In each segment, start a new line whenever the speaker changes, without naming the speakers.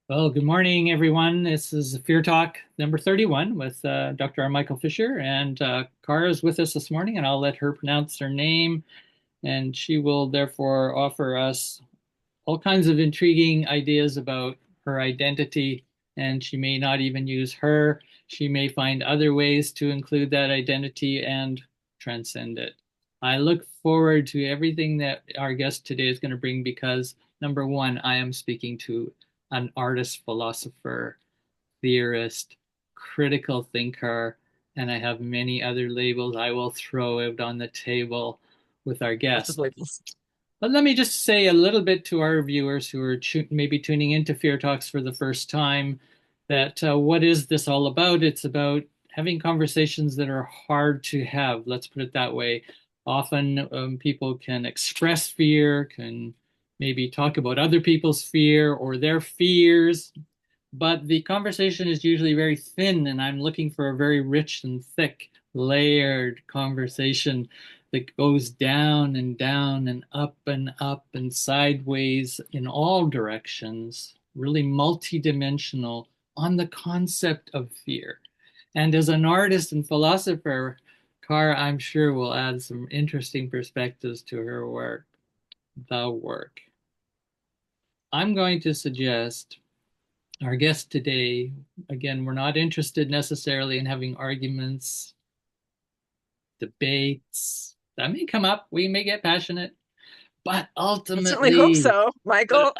Well, good morning, everyone. This is Fear Talk number 31 with Dr. R. Michael Fisher, and Cara is with us this morning, and I'll let her pronounce her name, and she will therefore offer us all kinds of intriguing ideas about her identity, and she may not even use her. She may find other ways to include that identity and transcend it. I look forward to everything that our guest today is going to bring because, number one, I am speaking to an artist, philosopher, theorist, critical thinker, and I have many other labels I will throw out on the table with our
Lots of
guest.
labels.
But let me just say a little bit to our viewers who are maybe tuning into Fear Talks for the first time that what is this all about? It's about having conversations that are hard to have. Let's put it that way. Often people can express fear, can maybe talk about other people's fear or their fears, but the conversation is usually very thin, and I'm looking for a very rich and thick, layered conversation that goes down and down and up and sideways in all directions, really multidimensional on the concept of fear. And as an artist and philosopher, Cara, I'm sure, will add some interesting perspectives to her work, the work. I'm going to suggest our guest today, again, we're not interested necessarily in having arguments, debates. That may come up. We may get passionate, but
I certainly hope
ultimately,
so, Michael.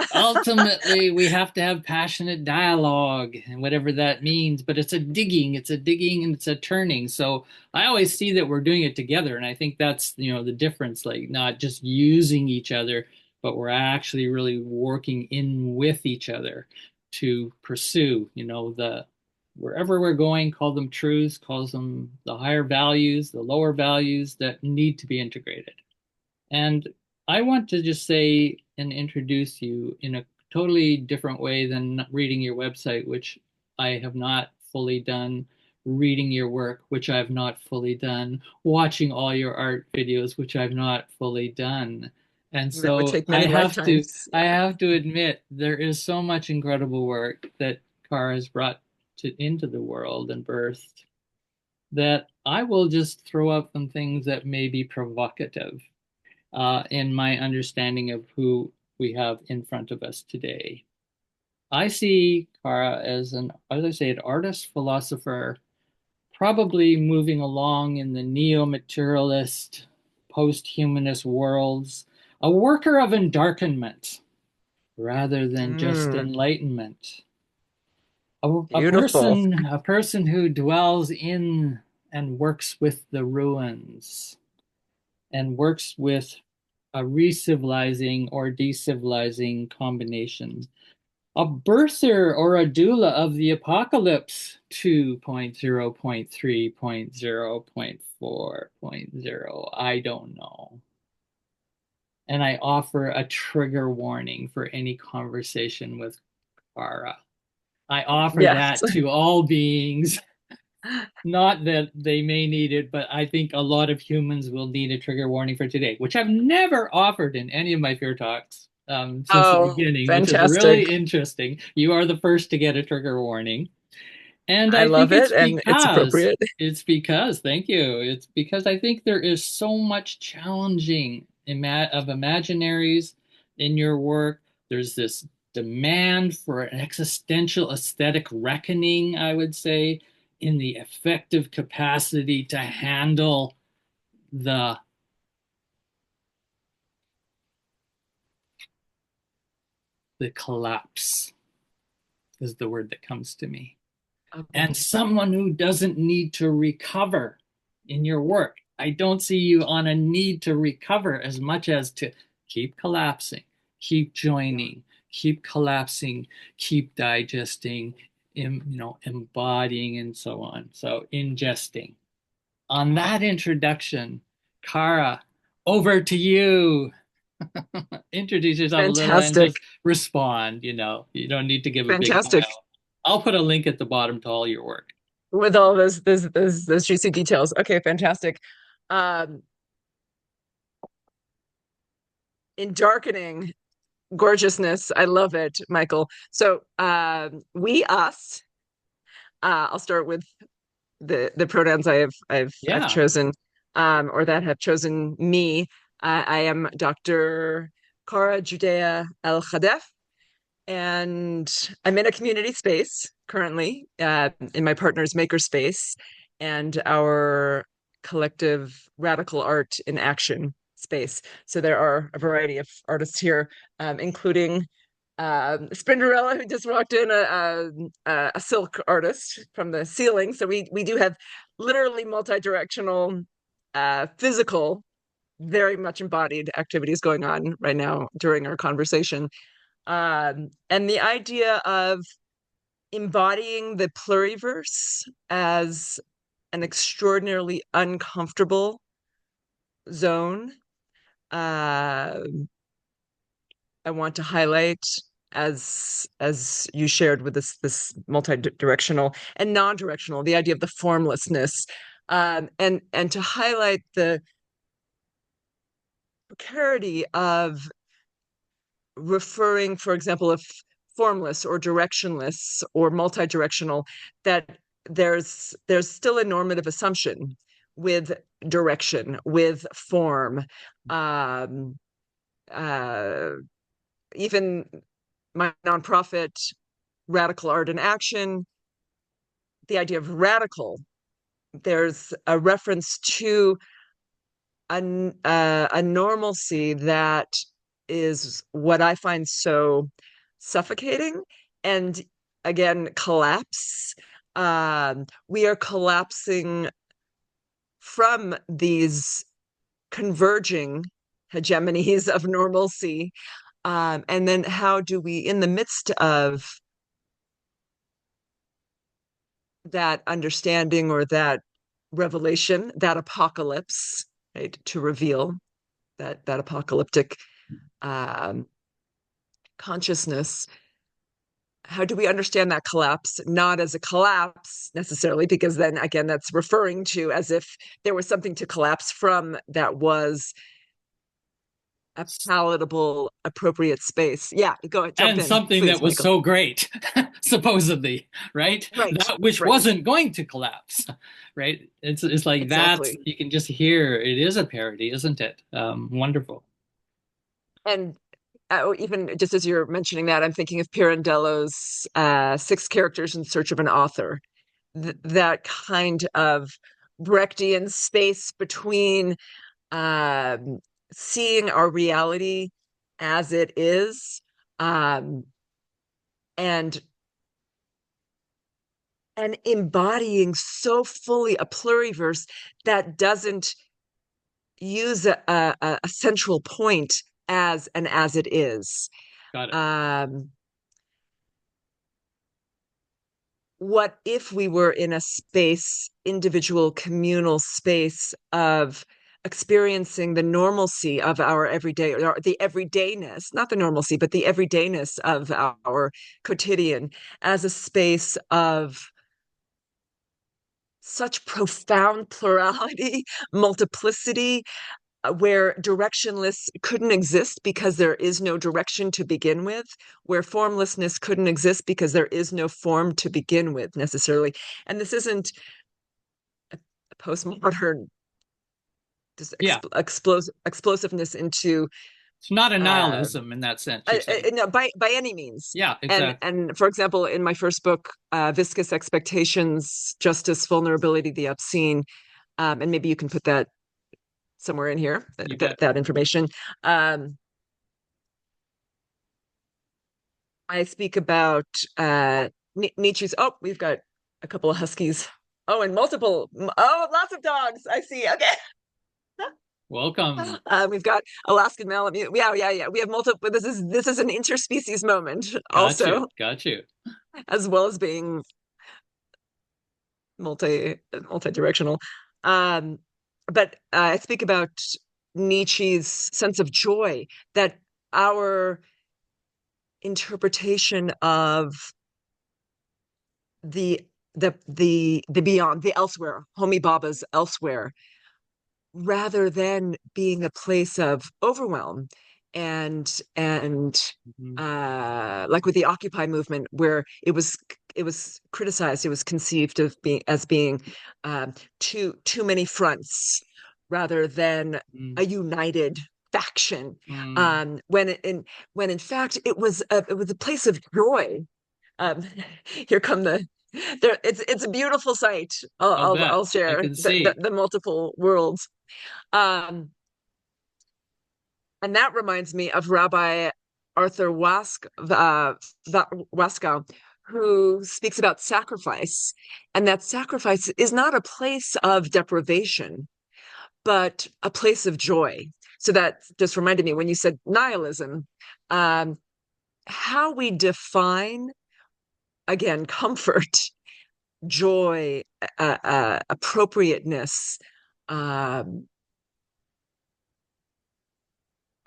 we have to have passionate dialogue and whatever that means. But it's a digging, and it's a turning. So I always see that we're doing it together, and I think that's the difference. Like not just using each other, but we're actually really working in with each other to pursue, the wherever we're going, call them truths, call them the higher values, the lower values that need to be integrated. And I want to just say and introduce you in a totally different way than reading your website, which I have not fully done, reading your work, which I've not fully done, watching all your art videos, which I've not fully done. And
That would
so
take many lifetimes.
I
Yeah.
have to admit there is so much incredible work that Cara has brought into the world and birthed that I will just throw up some things that may be provocative in my understanding of who we have in front of us today. I see Cara as as I say, an artist philosopher, probably moving along in the neo-materialist, post-humanist worlds, a worker of endarkenment rather than just
Mm,
enlightenment.
beautiful.
A person who dwells in and works with the ruins and works with a re-civilizing or de-civilizing combination. A birther or a doula of the apocalypse 2.0.3.0.0.4.0. I don't know. And I offer a trigger warning for any conversation with Cara. I offer
Yes.
that to all beings. Not that they may need it, but I think a lot of humans will need a trigger warning for today, which I've never offered in any of my fear talks since the
Oh,
beginning, which is
fantastic.
really interesting. You are the first to get a trigger warning. And
I
I think
love it, and it's appropriate.
thank you. It's because I think there is so much challenging of imaginaries in your work. There's this demand for an existential aesthetic reckoning, I would say, in the effective capacity to handle the the collapse is the word that comes to me. And
Okay.
someone who doesn't need to recover in your work. I don't see you on a need to recover as much as to keep collapsing, keep
Yeah.
joining, keep collapsing, keep digesting, embodying, and so on. So ingesting. On that introduction, Cara, over to you. Introduce yourself a little and
Fantastic.
just respond. You don't need to give a big
Fantastic.
bio. I'll put a link at the bottom to all your work.
With all those juicy details. Okay, fantastic. Um, in darkening, gorgeousness. I love it, Michael. So, we, us. I'll start with the pronouns I've
Yeah.
chosen, or that have chosen me. I am Dr. Cara Judea Alhadeff, and I'm in a community space currently, in my partner's makerspace and our collective radical art in action space. So there are a variety of artists here, including Spinderella, who just walked in, a silk artist from the ceiling. So we do have literally multi-directional, physical, very much embodied activities going on right now during our conversation. And the idea of embodying the pluriverse as an extraordinarily uncomfortable zone, uh, I want to highlight, as you shared with this multi-directional and non-directional, the idea of the formlessness, and to highlight the precarity of referring, for example, if formless or directionless or multi-directional, that there's still a normative assumption with direction, with form. Um, uh, Even my nonprofit, Radical Art in Action, the idea of radical, there's a reference to a normalcy that is what I find so suffocating. And again, collapse. We are collapsing from these converging hegemonies of normalcy. And then how do we, in the midst of that understanding or that revelation, that apocalypse, right, to reveal that apocalyptic, um, consciousness, how do we understand that collapse, not as a collapse necessarily, because then again that's referring to as if there was something to collapse from that was a palatable, appropriate space. Yeah, go ahead, jump
And
in,
something that
please,
was
Michael.
so great, supposedly, right?
Right,
That which
right,
wasn't going to collapse, right? It's like that.
exactly.
You can just hear it is a parody, isn't it? Wonderful.
And even just as you're mentioning that, I'm thinking of Pirandello's, Six Characters in Search of an Author. That kind of Brechtian space between, um, seeing our reality as it is, um, and embodying so fully a pluriverse that doesn't use a central point as an as it is.
Got it.
Um, what if we were in a space, individual communal space of experiencing the normalcy of our everyday, or the everydayness, not the normalcy, but the everydayness of our quotidian, as a space of such profound plurality, multiplicity, where directionless couldn't exist because there is no direction to begin with, where formlessness couldn't exist because there is no form to begin with necessarily. And this isn't a postmodern just
Yeah,
explosiveness into,
it's not a
uh,
nihilism in that sense. You're saying.
no, by any means.
Yeah,
And
exactly.
for example, in my first book, Viscous Expectations, Justice, Vulnerability, the Obscene, and maybe you can put that somewhere in here,
You bet.
that information. Um, I speak about, Nietzsche's. Oh, we've got a couple of huskies. Oh, and multiple. Oh, lots of dogs. I see. Okay.
Welcome.
We've got Alaskan Malamute. Yeah, yeah, yeah. We have multiple. This is an interspecies moment,
Got you.
also,
Got you.
as well as being multi directional. Um, but I speak about Nietzsche's sense of joy, that our interpretation of the the beyond, the elsewhere, Homi Bhabha's elsewhere, rather than being a place of overwhelm, and
Mhm.
like with the Occupy movement, where it was criticized, it was conceived of being as being too many fronts rather than
Mm.
a united faction.
Mm.
When in fact it was a place of joy. Um, here come the there. It's a beautiful sight.
I'll bet.
I'll
I
share
can see.
the multiple worlds. Um, and that reminds me of Rabbi Arthur Waskow, who speaks about sacrifice, and that sacrifice is not a place of deprivation, but a place of joy. So that just reminded me when you said nihilism, um, how we define, again, comfort, joy, appropriateness, um,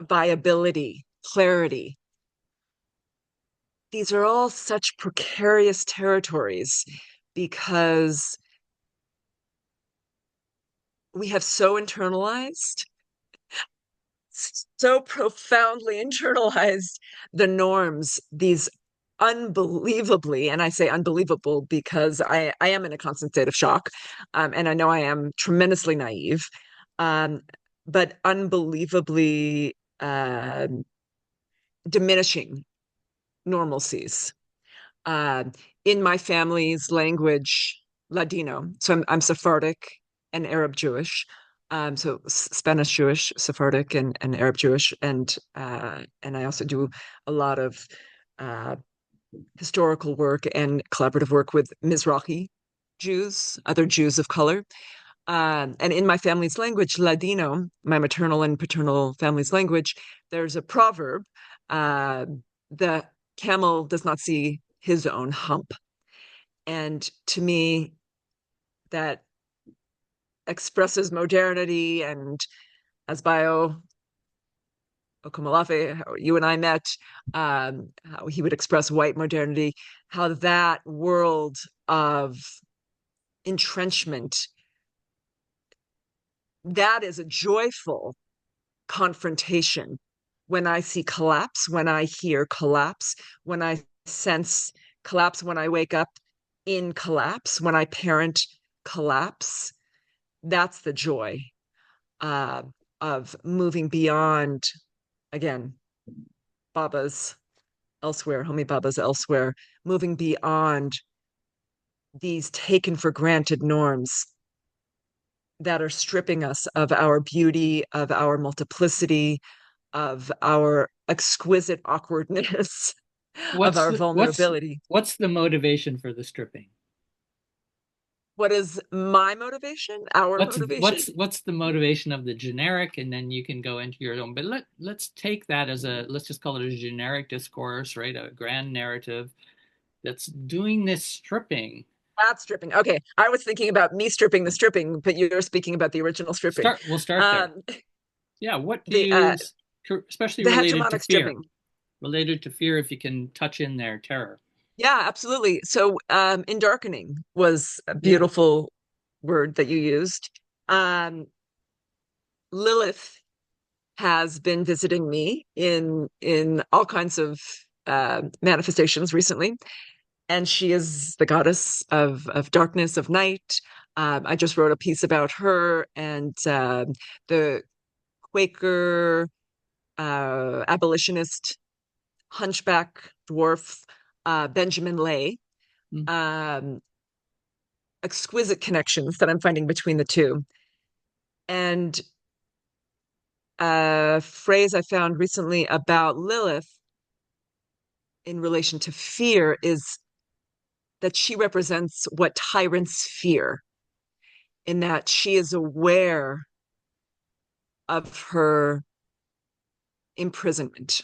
viability, clarity. These are all such precarious territories because we have so profoundly internalized the norms, these unbelievably, and I say unbelievable because I am in a constant state of shock, and I know I am tremendously naive, um, but unbelievably diminishing normalcies. Uh, in my family's language, Ladino. So I'm Sephardic and Arab Jewish. So Spanish Jewish, Sephardic, and Arab Jewish, and I also do a lot of uh, historical work and collaborative work with Mizrahi Jews, other Jews of color. And in my family's language, Ladino, my maternal and paternal family's language, there's a proverb: uh, the camel does not see his own hump. And to me, that expresses modernity. And as Bio Okomolafe, how you and I met, how he would express white modernity, how that world of entrenchment, that is a joyful confrontation. When I see collapse, when I hear collapse, when I sense collapse, when I wake up in collapse, when I parent collapse, that's the joy uh, of moving beyond, again, Baba's elsewhere, Homi Baba's elsewhere, moving beyond these taken for granted norms that are stripping us of our beauty, of our multiplicity, of our exquisite awkwardness, of
What's
our
the, what's
vulnerability.
what's the motivation for the stripping?
What is my motivation? Our motivation?
What's the motivation of the generic, and then you can go into your own. But let's take that as a, let's just call it a generic discourse, right? A grand narrative that's doing this stripping.
That's stripping. Okay. I was thinking about me stripping the stripping, but you're speaking about the original stripping.
We'll start there.
Um,
Yeah, what do
the
you, especially
the
related to
hegemonic
fear,
stripping.
if you can touch in there, terror.
Yeah, absolutely. So, in darkening was a
Yeah.
beautiful word that you used. Um, Lilith has been visiting me in all kinds of manifestations recently, and she is the goddess of darkness, of night. I just wrote a piece about her and the Quaker abolitionist hunchback dwarf Benjamin Lay.
Mm.
Um, Exquisite connections that I'm finding between the two. And a phrase I found recently about Lilith in relation to fear is that she represents what tyrants fear, in that she is aware of her imprisonment.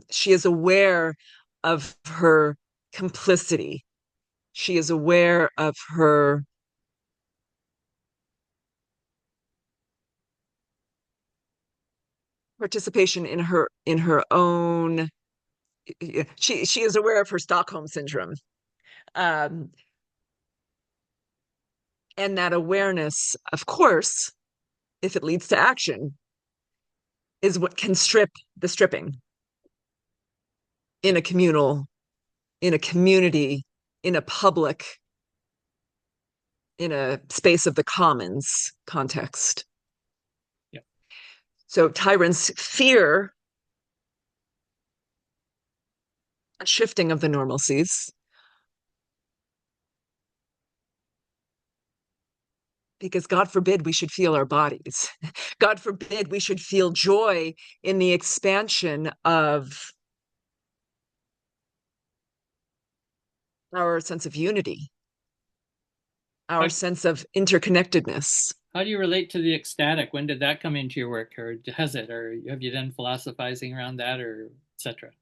She is aware of her complicity. She is aware of her participation in her own. She is aware of her Stockholm syndrome, um, and that awareness, of course, if it leads to action, is what can strip the stripping in a communal, in a community, in a public, in a space of the commons context.
Yeah.
So tyrants fear a shifting of the normalcies because God forbid we should feel our bodies. God forbid we should feel joy in the expansion of our sense of unity,
How,
our sense of interconnectedness.
how do you relate to the ecstatic? When did that come into your work, or has it, or have you done philosophizing around that, or etc.? It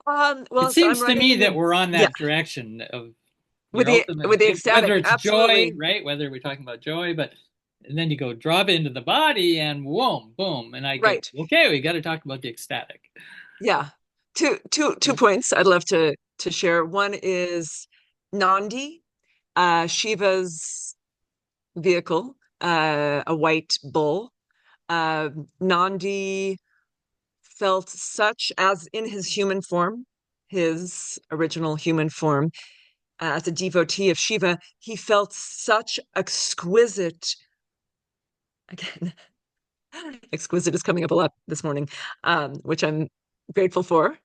Well, so I'm
seems to
writing a
me
new,
that we're on
yeah,
that direction of
with
your
the
ultimate,
with the ecstatic,
whether it's joy,
absolutely,
right? Whether we're talking about joy, but and then you go drop it into the body and boom, boom, and I go,
right,
okay, we got to talk about the ecstatic.
yeah. Two points I'd love to share. One is Nandi, Shiva's vehicle, a white bull. Uh, Nandi felt such, as in his human form, his original human form, as a devotee of Shiva, he felt such exquisite, again, exquisite is coming up a lot this morning, which I'm grateful for.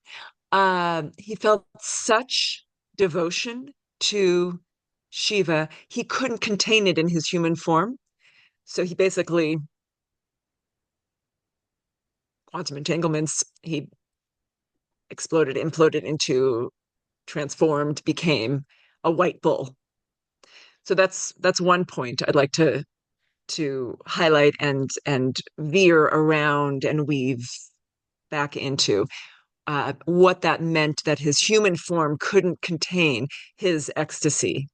He felt such devotion to Shiva, he couldn't contain it in his human form. So he basically, quantum entanglements, he exploded, imploded into, transformed, became a white bull. So that's one point I'd like to highlight and veer around and weave back into what that meant that his human form couldn't contain his ecstasy.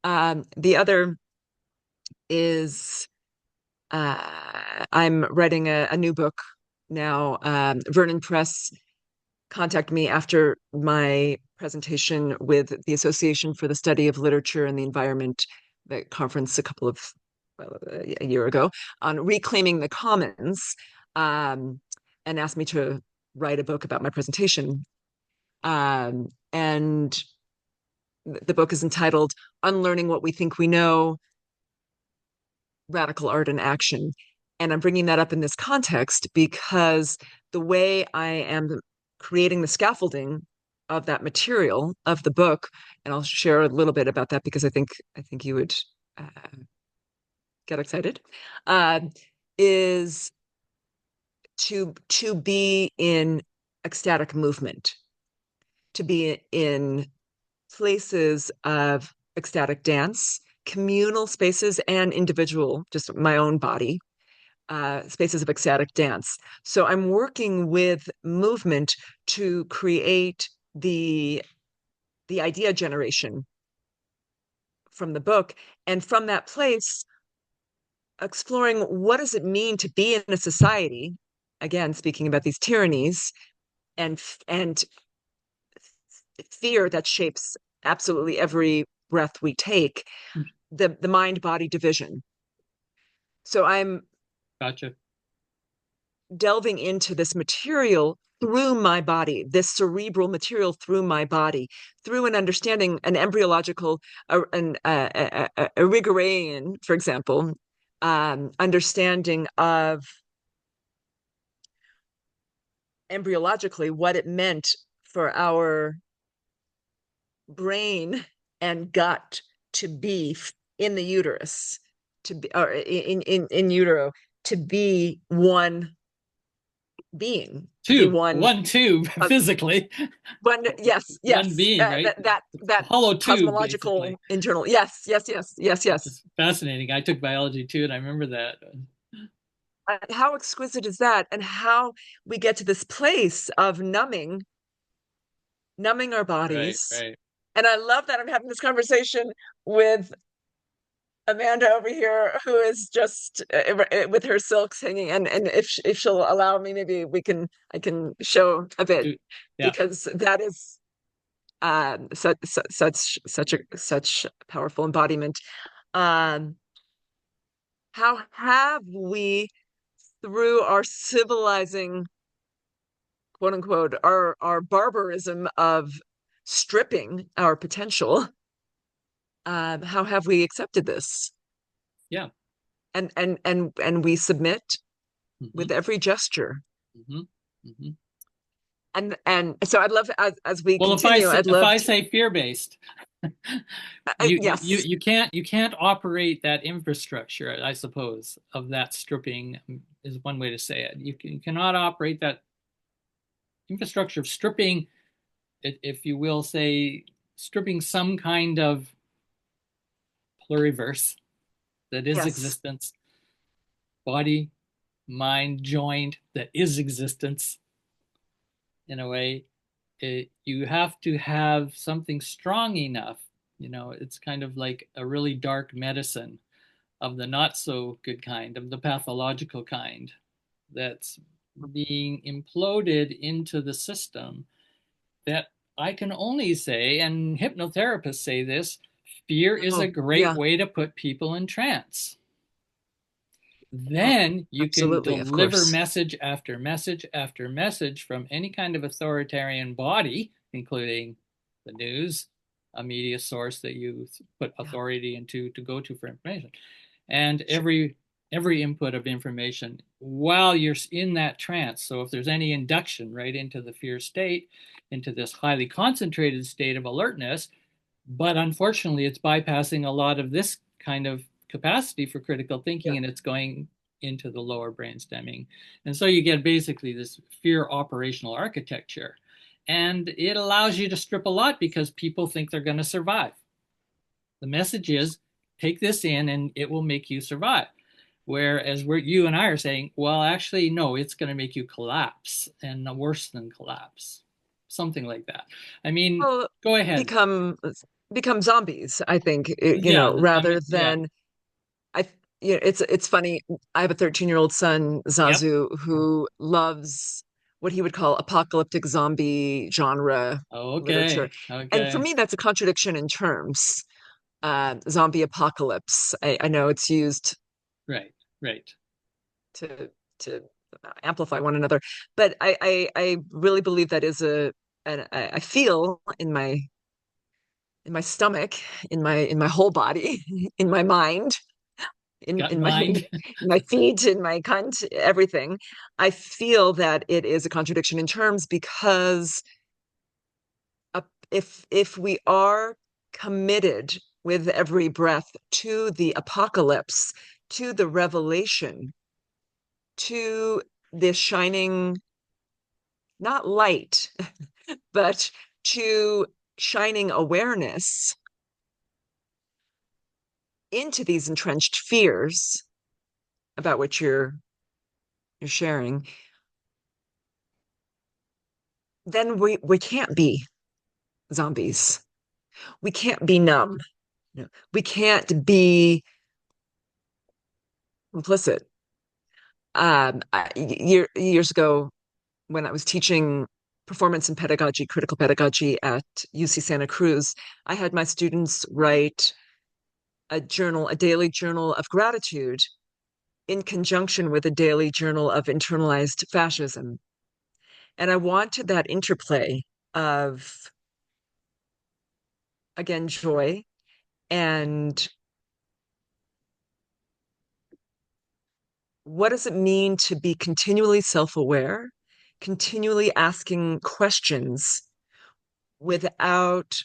The other is I'm writing a new book now. Vernon Press contact me after my presentation with the Association for the Study of Literature and the Environment, the conference a year ago, on reclaiming the commons, and asked me to write a book about my presentation. And the book is entitled Unlearning What We Think We Know, Radical Art and Action. And I'm bringing that up in this context because the way I am creating the scaffolding of that material of the book, and I'll share a little bit about that because I think you would uh, get excited, uh, is to be in ecstatic movement, to be in places of ecstatic dance, communal spaces, and individual, just my own body, spaces of ecstatic dance. So I'm working with movement to create the idea generation from the book, and from that place, exploring what does it mean to be in a society. Again, speaking about these tyrannies and fear that shapes absolutely every breath we take, the mind body division. So I'm
Gotcha.
delving into this material through my body, this cerebral material through my body, through an understanding, an embryological, a Rigorian, for example, understanding of embryologically what it meant for our brain and gut to be in the uterus, to be, or in utero, to be one being, to be one
One tube
uh,
physically,
one, yes,
one
yes,
being, right?
that
A hollow tube,
cosmological
basically,
internal, yes, yes, yes, yes,
which
yes.
is fascinating. I took biology too, and I remember that.
How exquisite is that, and how we get to this place of numbing our
Right,
bodies.
right.
And I love that I'm having this conversation with Amanda over here, who is just with her silks hanging, and if she'll allow me, maybe I can show a bit,
Yeah.
because that is such powerful embodiment. Um, how have we through our civilizing, quote unquote, our barbarism of stripping our potential, how have we accepted this?
Yeah.
And we submit
Hmm.
with every gesture.
Hmm. Hmm.
And so I'd love, as we
Well,
continue, I'd
if
love
I
to,
say fear-based, you
yes,
you can't operate that infrastructure, I suppose, of that stripping is one way to say it. You cannot operate that infrastructure of stripping, if you will say, stripping some kind of pluriverse that is
yes,
existence, body, mind, joint that is existence in a way. You have to have something strong enough. It's kind of like a really dark medicine of the not so good kind, of the pathological kind, that's being imploded into the system, that I can only say, and hypnotherapists say this, fear is a
oh,
great
yeah,
way to put people in trance.
oh,
Then you can
absolutely, of
deliver
course.
message after message after message from any kind of authoritarian body, including the news, a media source that you put
Yeah,
authority into to go to for information, and
sure.
every input of information while you're in that trance. So if there's any induction right into the fear state, into this highly concentrated state of alertness, but unfortunately, it's bypassing a lot of this kind of capacity for critical
Yeah.
thinking, and it's going into the lower brain stemming. And so you get basically this fear operational architecture. And it allows you to strip a lot because people think they're going to survive. The message is take this in and it will make you survive. Whereas you and I are saying, well, actually, no, it's going to make you collapse and worse than collapse. Something like that. I mean,
Well,
go ahead.
become become zombies, I think,
Yeah, I
rather
mean, yeah.
than I it's funny. I have a 13-year-old son,
Yep.
Zazu, who loves what he would call apocalyptic zombie genre literature.
Okay.
And for
Okay.
me, that's a contradiction in terms. Zombie apocalypse. I know it's used
Right. Right.
to to amplify one another, but I really believe that is I feel in my stomach, in my whole body, in my mind,
Gut
in my
mind.
my feet, in my cunt, everything. I feel that it is a contradiction in terms because uh, if we are committed with every breath to the apocalypse, to the revelation, to this shining, not light, but to shining awareness into these entrenched fears about which you're sharing, then we can't be zombies. We can't be numb. We can't be complicit. Years ago, when I was teaching performance and pedagogy, critical pedagogy at UC Santa Cruz, I had my students write a journal, a daily journal of gratitude in conjunction with a daily journal of internalized fascism. And I wanted that interplay of, again, joy and what does it mean to be continually self-aware, continually asking questions without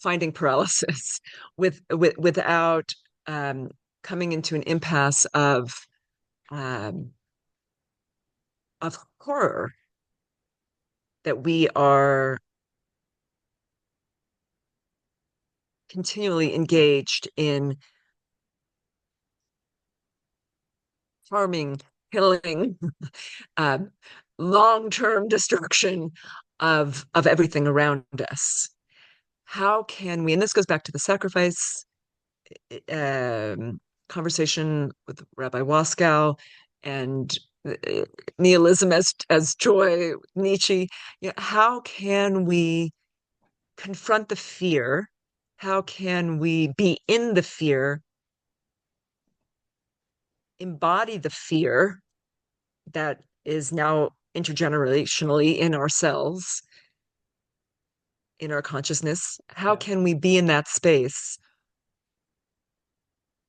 finding paralysis, without um, coming into an impasse um, of horror that we are continually engaged in harming, killing, um, long-term destruction of everything around us. How can we? And this goes back to the sacrifice conversation with Rabbi Waskow and nihilism as joy, Nietzsche. How can we confront the fear? How can we be in the fear, embody the fear, that is now intergenerationally in ourselves, in our consciousness. How
Yeah.
can we be in that space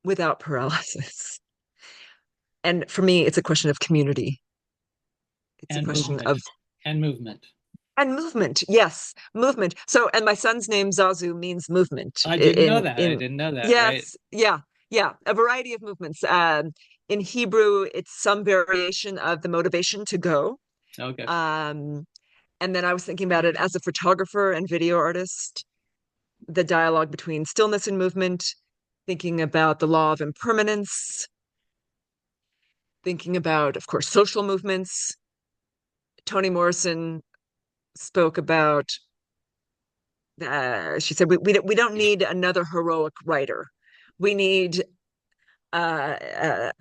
without paralysis? And for me, it's a question of community. It's a
And
question
movement.
of
And movement.
and movement. Yes, movement. So, and my son's name Zazu means movement.
I didn't know
In
that. I
in
didn't know that, right?
yes, yeah, yeah, a variety of movements. In Hebrew, it's some variation of the motivation to go.
Okay.
Um, and then I was thinking about it as a photographer and video artist, the dialogue between stillness and movement, thinking about the law of impermanence, thinking about, of course, social movements. Toni Morrison spoke about, she said, we don't need another heroic writer. We need a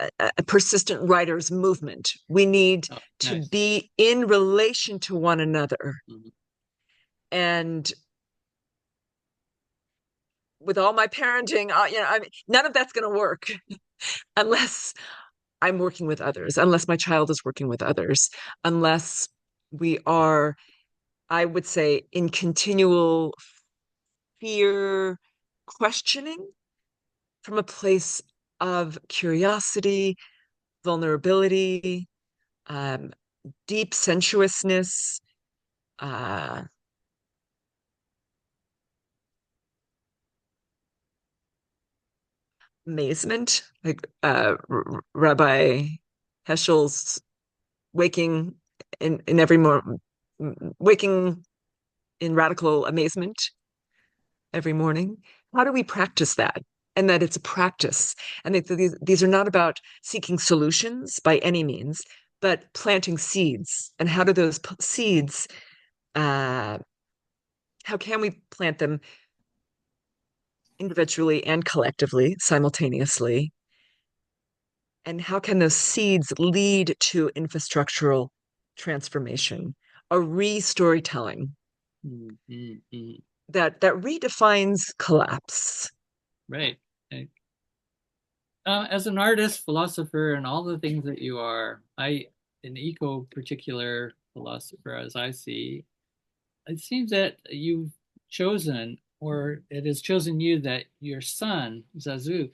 persistent writer's movement. We need
Oh,
to
nice.
be in relation to one another.
Mhm.
And with all my parenting, I mean, none of that's going to work unless I'm working with others, unless my child is working with others, unless we are, I would say, in continual fear questioning from a place of curiosity, vulnerability, um, deep sensuousness, uh, amazement, like Rabbi Heschel's waking in every more waking in radical amazement every morning. How do we practice that? And that it's a practice. And that these are not about seeking solutions by any means, but planting seeds. And how do those seeds, uh, how can we plant them individually and collectively, simultaneously? And how can those seeds lead to infrastructural transformation, a re-storytelling
Mm, mm, mm.
that redefines collapse?
Right. Right. As an artist, philosopher, and all the things that you are, an eco particular philosopher, as I see, it seems that you've chosen, or it has chosen you, that your son, Zazu,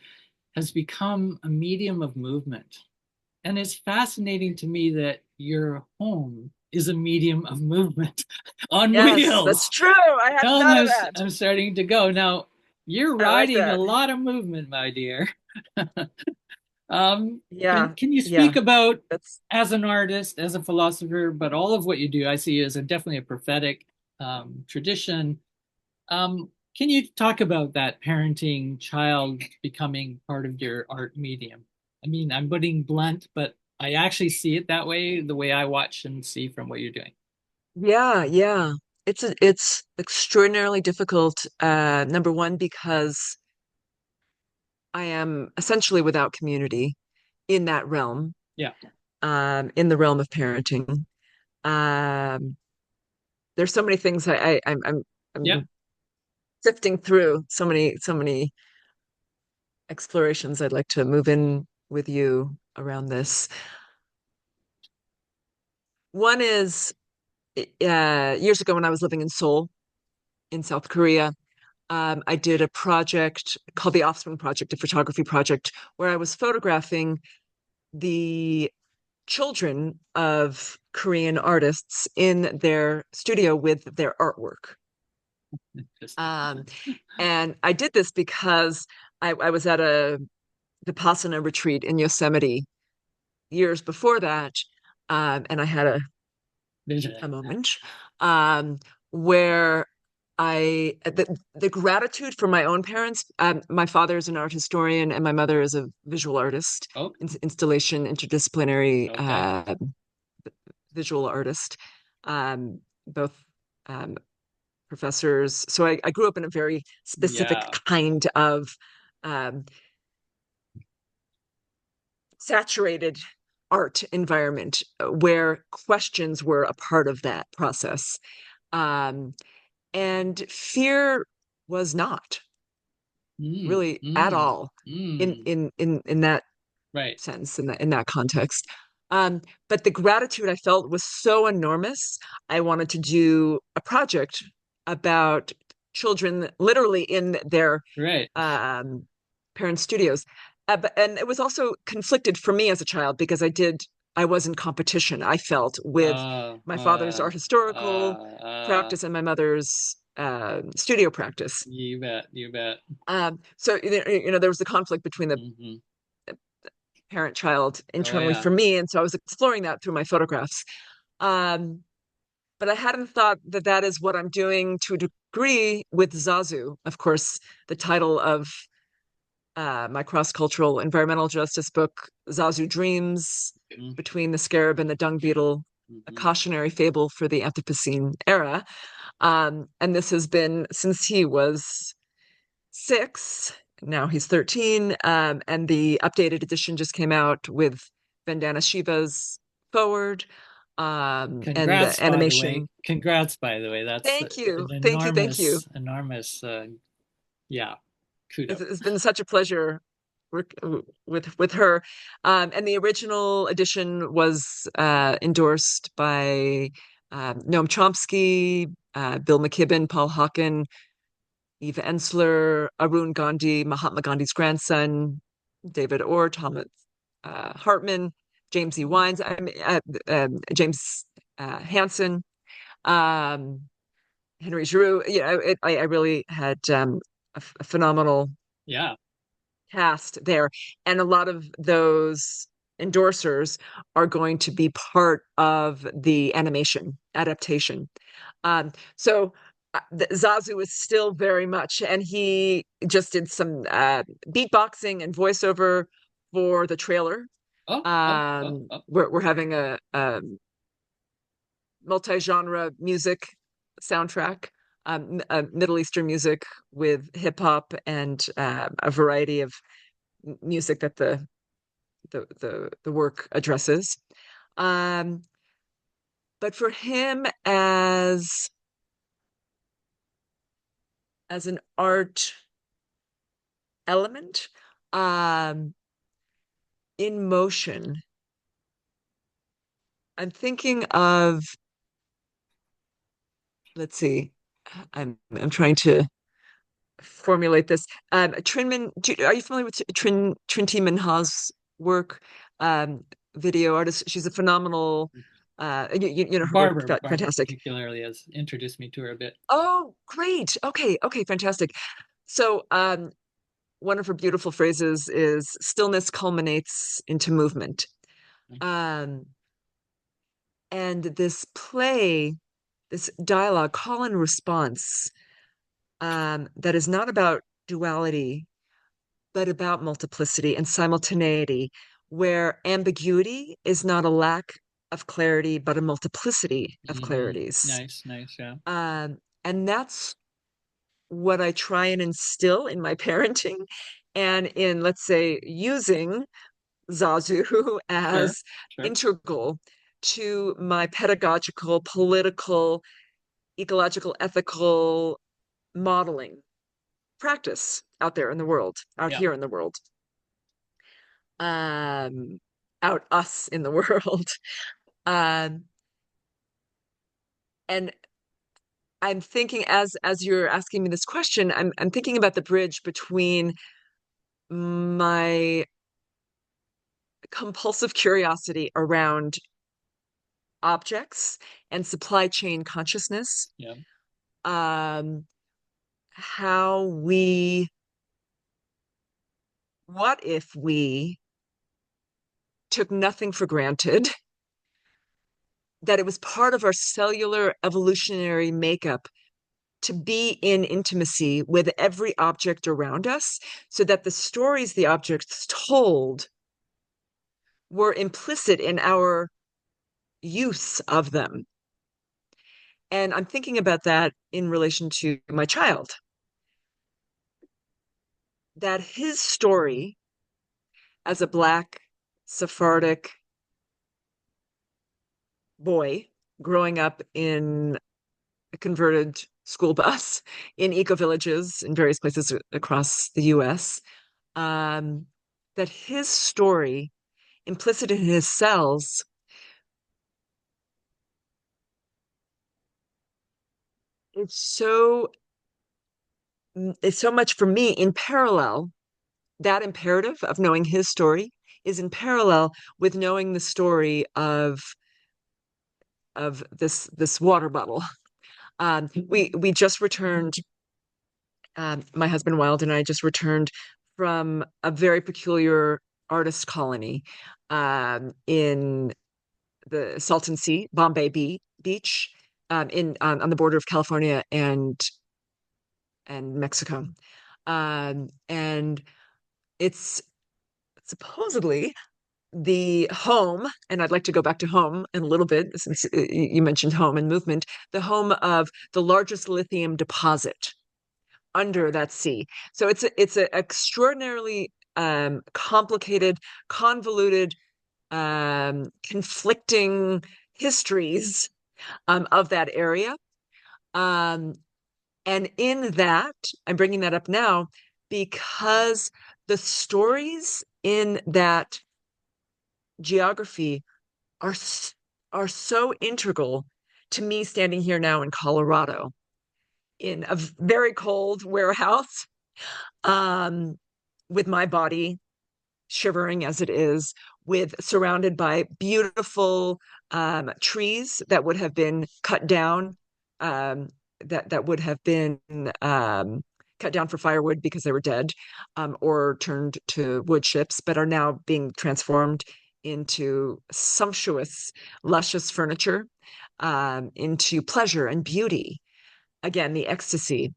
has become a medium of movement. And it's fascinating to me that your home is a medium of movement on
Yes, that's
wheels.
true. I hadn't
Now
thought of that.
I'm starting to go. Now, you're
I like
riding a
that.
lot of movement, my dear.
Yeah,
Can you speak
yeah.
about,
That's
as an artist, as a philosopher, but all of what you do, I see as definitely a prophetic tradition. Can you talk about that parenting child becoming part of your art medium? I mean, I'm putting blunt, but I actually see it that way, the way I watch and see from what you're doing.
yeah, yeah. It's extraordinarily difficult. Number one, because I am essentially without community in that realm,
Yeah.
in the realm of parenting. Um, there's so many things
Yeah.
I'm sifting through, so many explorations I'd like to move in with you around this. One is years ago when I was living in Seoul in South Korea, I did a project called the Offspring Project, a photography project, where I was photographing the children of Korean artists in their studio with their artwork.
Interesting.
Um, and I did this because I was at a Vipassana retreat in Yosemite years before that, and I had
Vision.
a moment um, where the gratitude for my own parents. My father is an art historian, and my mother is a visual artist,
Oh,
installation interdisciplinary
okay.
visual artist, both um, professors. So I grew up in a very specific
Yeah.
kind of um, saturated art environment where questions were a part of that process. Um, and fear was not
Mm,
really at
mm,
all
mm.
in that
Right.
sense, in that context. But the gratitude I felt was so enormous. I wanted to do a project about children literally in their
Right.
um, parents' studios. And it was also conflicted for me as a child because I was in competition, I felt, with
Uh,
my father's
uh,
art historical
uh,
practice and my mother's studio practice.
you bet. You bet.
So, there was the conflict between the
Hmm.
parent child
Oh,
internally
yeah.
for me. And so I was exploring that through my photographs. Um, but I hadn't thought that that is what I'm doing to a degree with Zazu. Of course, the title of my cross-cultural environmental justice book, Zazu Dreams,
Hmm.
Between the Scarab and the Dung Beetle, a
Hmm.
cautionary fable for the Anthropocene era. And this has been since he was 6. Now he's 13. And the updated edition just came out with Vandana Shiva's forward and the
Congrats, by the way.
animation.
Congrats, by the way. That's
Thank you.
an
Thank you. Thank you.
enormous, enormous, yeah, kudos.
It's been such a pleasure work with her. And the original edition was endorsed by Noam Chomsky, Bill McKibben, Paul Hawken, Eva Ensler, Arun Gandhi, Mahatma Gandhi's grandson, David Orr, Thomas Hartman, James E. Wines, James Hansen, um, Henry Giroux. I really had a phenomenal
Yeah.
cast there. And a lot of those endorsers are going to be part of the animation adaptation. So Zazu is still very much, and he just did some beatboxing and voiceover for the trailer.
Oh, oh, oh, oh.
We're having a multi-genre music soundtrack, Middle Eastern music with hip hop and a variety of music that the work addresses. Um, but for him as an art element um, in motion, I'm thinking of, let's see, I'm trying to formulate this. Are you familiar with Trinity Minha's work? Video artist. She's a phenomenal. Her work,
Barbara
fantastic.
particularly has introduced me to her a bit.
Oh, great. Okay, okay, fantastic. So, one of her beautiful phrases is "stillness culminates into movement." Um, and this play, this dialogue, call and response, that is not about duality, but about multiplicity and simultaneity, where ambiguity is not a lack of clarity, but a multiplicity of
Hmm.
clarities.
Nice, nice, yeah.
Um, and that's what I try and instill in my parenting and in, let's say, using Zazu
Sure,
as
sure.
integral to my pedagogical, political, ecological, ethical modeling practice out there in the world, out
Yeah.
here in the world, um, out us in the world. Um, and I'm thinking as you're asking me this question, I'm thinking about the bridge between my compulsive curiosity around objects and supply chain consciousness,
Yeah.
um, how we, what if we took nothing for granted, that it was part of our cellular evolutionary makeup to be in intimacy with every object around us, so that the stories the objects told were implicit in our use of them. And I'm thinking about that in relation to my child, that his story as a Black Sephardic boy growing up in a converted school bus in eco villages in various places across the US, that his story, implicit in his cells, it's so it's so much for me in parallel. That imperative of knowing his story is in parallel with knowing the story of this water bottle. We just returned. My husband Wild and I just returned from a very peculiar artist colony in the Salton Sea, Beach, in on the border of California and Mexico, and it's supposedly the home, and I'd like to go back to home in a little bit since you mentioned home and movement, the home of the largest lithium deposit under that sea. So it's an extraordinarily complicated, convoluted, conflicting histories of that area. Um, and in that, I'm bringing that up now because the stories in that geography are are so integral to me standing here now in Colorado in a very cold warehouse, um, with my body shivering as it is, with surrounded by beautiful trees that would have been cut down, um, that would have been cut down for firewood because they were dead, or turned to wood chips, but are now being transformed into sumptuous, luscious furniture, into pleasure and beauty. Again, the ecstasy.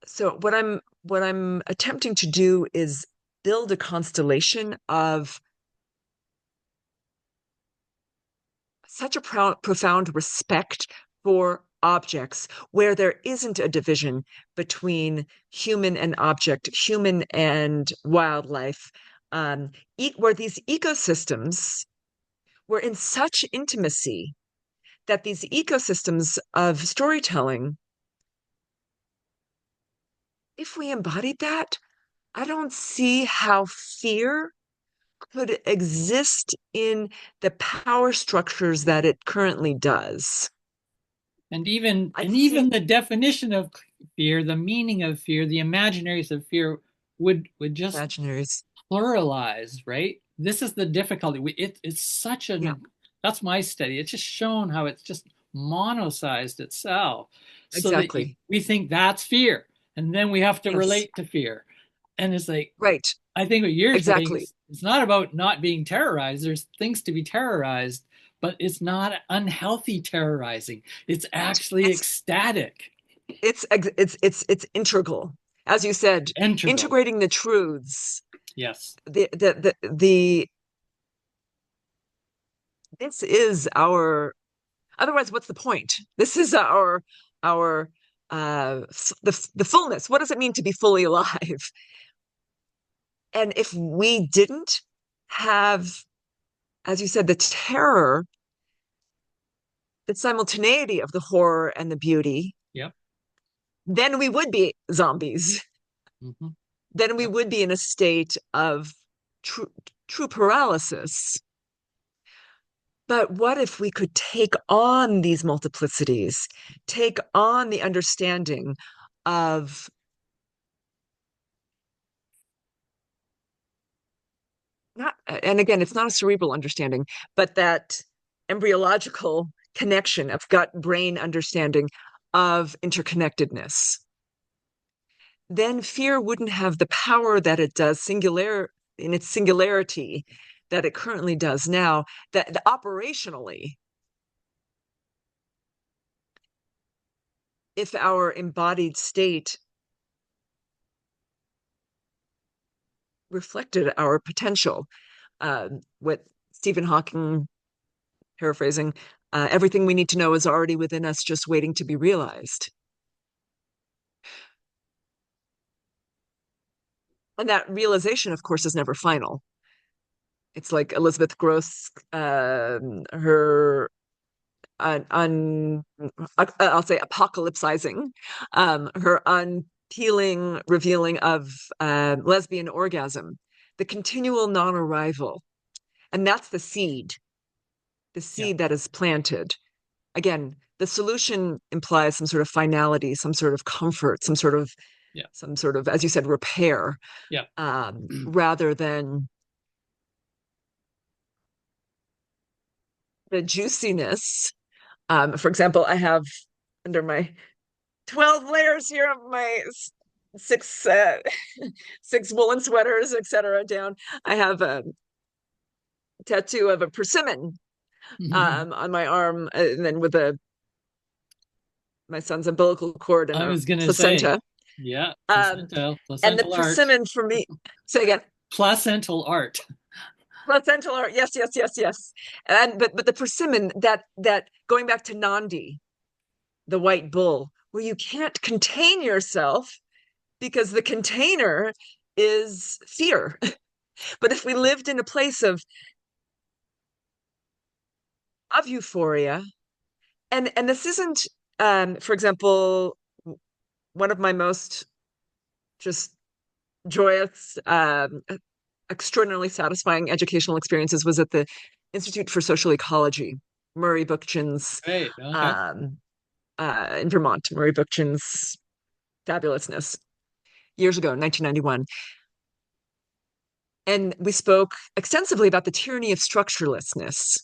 So what I'm attempting to do is build a constellation of such a profound respect for objects where there isn't a division between human and object, human and wildlife, where these ecosystems were in such intimacy that these ecosystems of storytelling, if we embodied that, I don't see how fear could exist in the power structures that it currently does.
And even
I
and even
see
the definition of fear, the meaning of fear, the imaginaries of fear would just
imaginaries.
pluralize, right? This is the difficulty. It's such
Yeah,
an that's my study. It's just shown how it's just monosized itself, so that
exactly.
we think that's fear, and then we have to
Yes,
relate to fear, and it's like
right.
I think what you're saying
Exactly.
is it's not about not being terrorized. There's things to be terrorized, but it's not unhealthy terrorizing. It's actually
It's
ecstatic,
it's integral. As you said,
integral.
integrating the truths.
Yes.
The this is our, otherwise what's the point? This is our the fullness. What does it mean to be fully alive? And if we didn't have, as you said, the terror, the simultaneity of the horror and the beauty,
Yep.
then we would be zombies.
Mm-hmm.
Then we
Yep.
would be in a state of true, true paralysis. But what if we could take on these multiplicities, take on the understanding of not, and again, it's not a cerebral understanding, but that embryological connection of gut brain understanding of interconnectedness? Then fear wouldn't have the power that it does singular in its singularity that it currently does now, that operationally, if our embodied state reflected our potential, what Stephen Hawking, paraphrasing, everything we need to know is already within us, just waiting to be realized. And that realization, of course, is never final. It's like Elizabeth Gross, her I'll say apocalypsizing, her unpeeling revealing of lesbian orgasm, the continual non-arrival, and that's the
Yeah.
seed that is planted. again, the solution implies some sort of finality, some sort of comfort,
Yeah.
as you said, repair,
Yeah.
rather than the juiciness. For example, I have under my 12 layers here of my six six woolen sweaters, etc. down. I have a tattoo of a persimmon on my arm, and then with my son's umbilical cord and
I
a
was gonna say,
placenta.
yeah,
Um, and the
placental art,
persimmon for me, say again.
placental art.
Placental art, yes, yes, yes, yes. And but the persimmon, that going back to Nandi, the white bull, where you can't contain yourself because the container is fear. But if we lived in a place of euphoria, and this isn't, for example, one of my most just joyous, extraordinarily satisfying educational experiences was at the Institute for Social Ecology, Murray Bookchin's,
Right. Okay.
um, in Vermont, Murray Bookchin's fabulousness years ago, 1991. And we spoke extensively about the tyranny of structurelessness.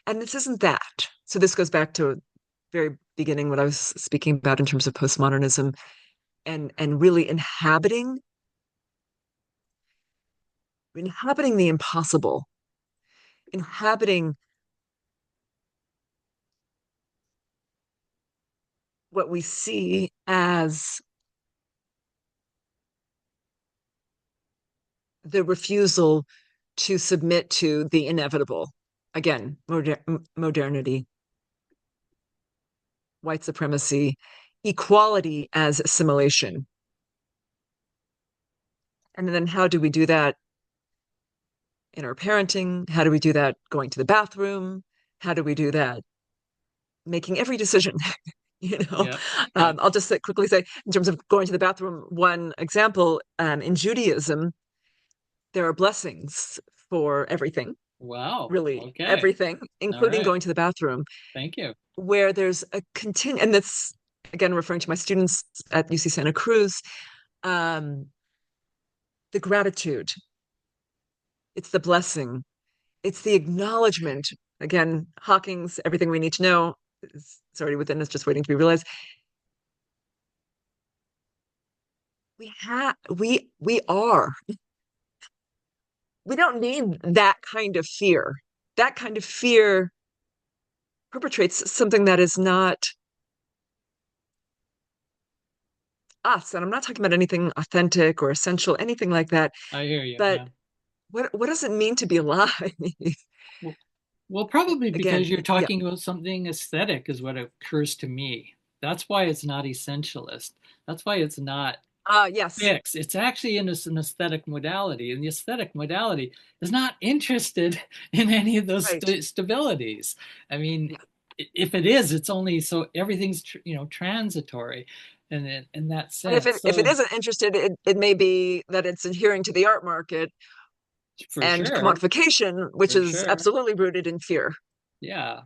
And this isn't that. So this goes back to very beginning what I was speaking about in terms of postmodernism and really inhabiting the impossible, inhabiting what we see as the refusal to submit to the inevitable. Again, modernity, white supremacy, equality as assimilation. And then how do we do that in our parenting? How do we do that going to the bathroom? How do we do that making every decision? you know,
Yeah. Yeah.
I'll just quickly say, in terms of going to the bathroom, one example, in Judaism, there are blessings for everything,
Wow.
really
Okay.
everything,
All
including
right.
going to the bathroom,
Thank you.
where there's a continue, and that's again referring to my students at UC Santa Cruz, um, the gratitude, it's the blessing, it's the acknowledgement. Again, Hawking's everything we need to know is already within us, just waiting to be realized. We are. We don't need that kind of fear. That kind of fear perpetrates something that is not us. And I'm not talking about anything authentic or essential, anything like that.
I hear you.
But
Yeah.
what does it mean to be alive?
Well, well, probably because
Again,
you're
yeah.
talking about something aesthetic is what occurs to me. That's why it's not essentialist. That's why it's not
Yes.
fixed. It's actually in an aesthetic modality, and the aesthetic modality is not interested in any of those
Right.
stabilities. I mean,
Yeah.
if it is, it's only so everything's transitory, and in that
And if
sense.
it
So
isn't interested, it may be that it's adhering to the art market
for
and
sure,
commodification, which
for
is
sure.
absolutely rooted in fear.
Yeah.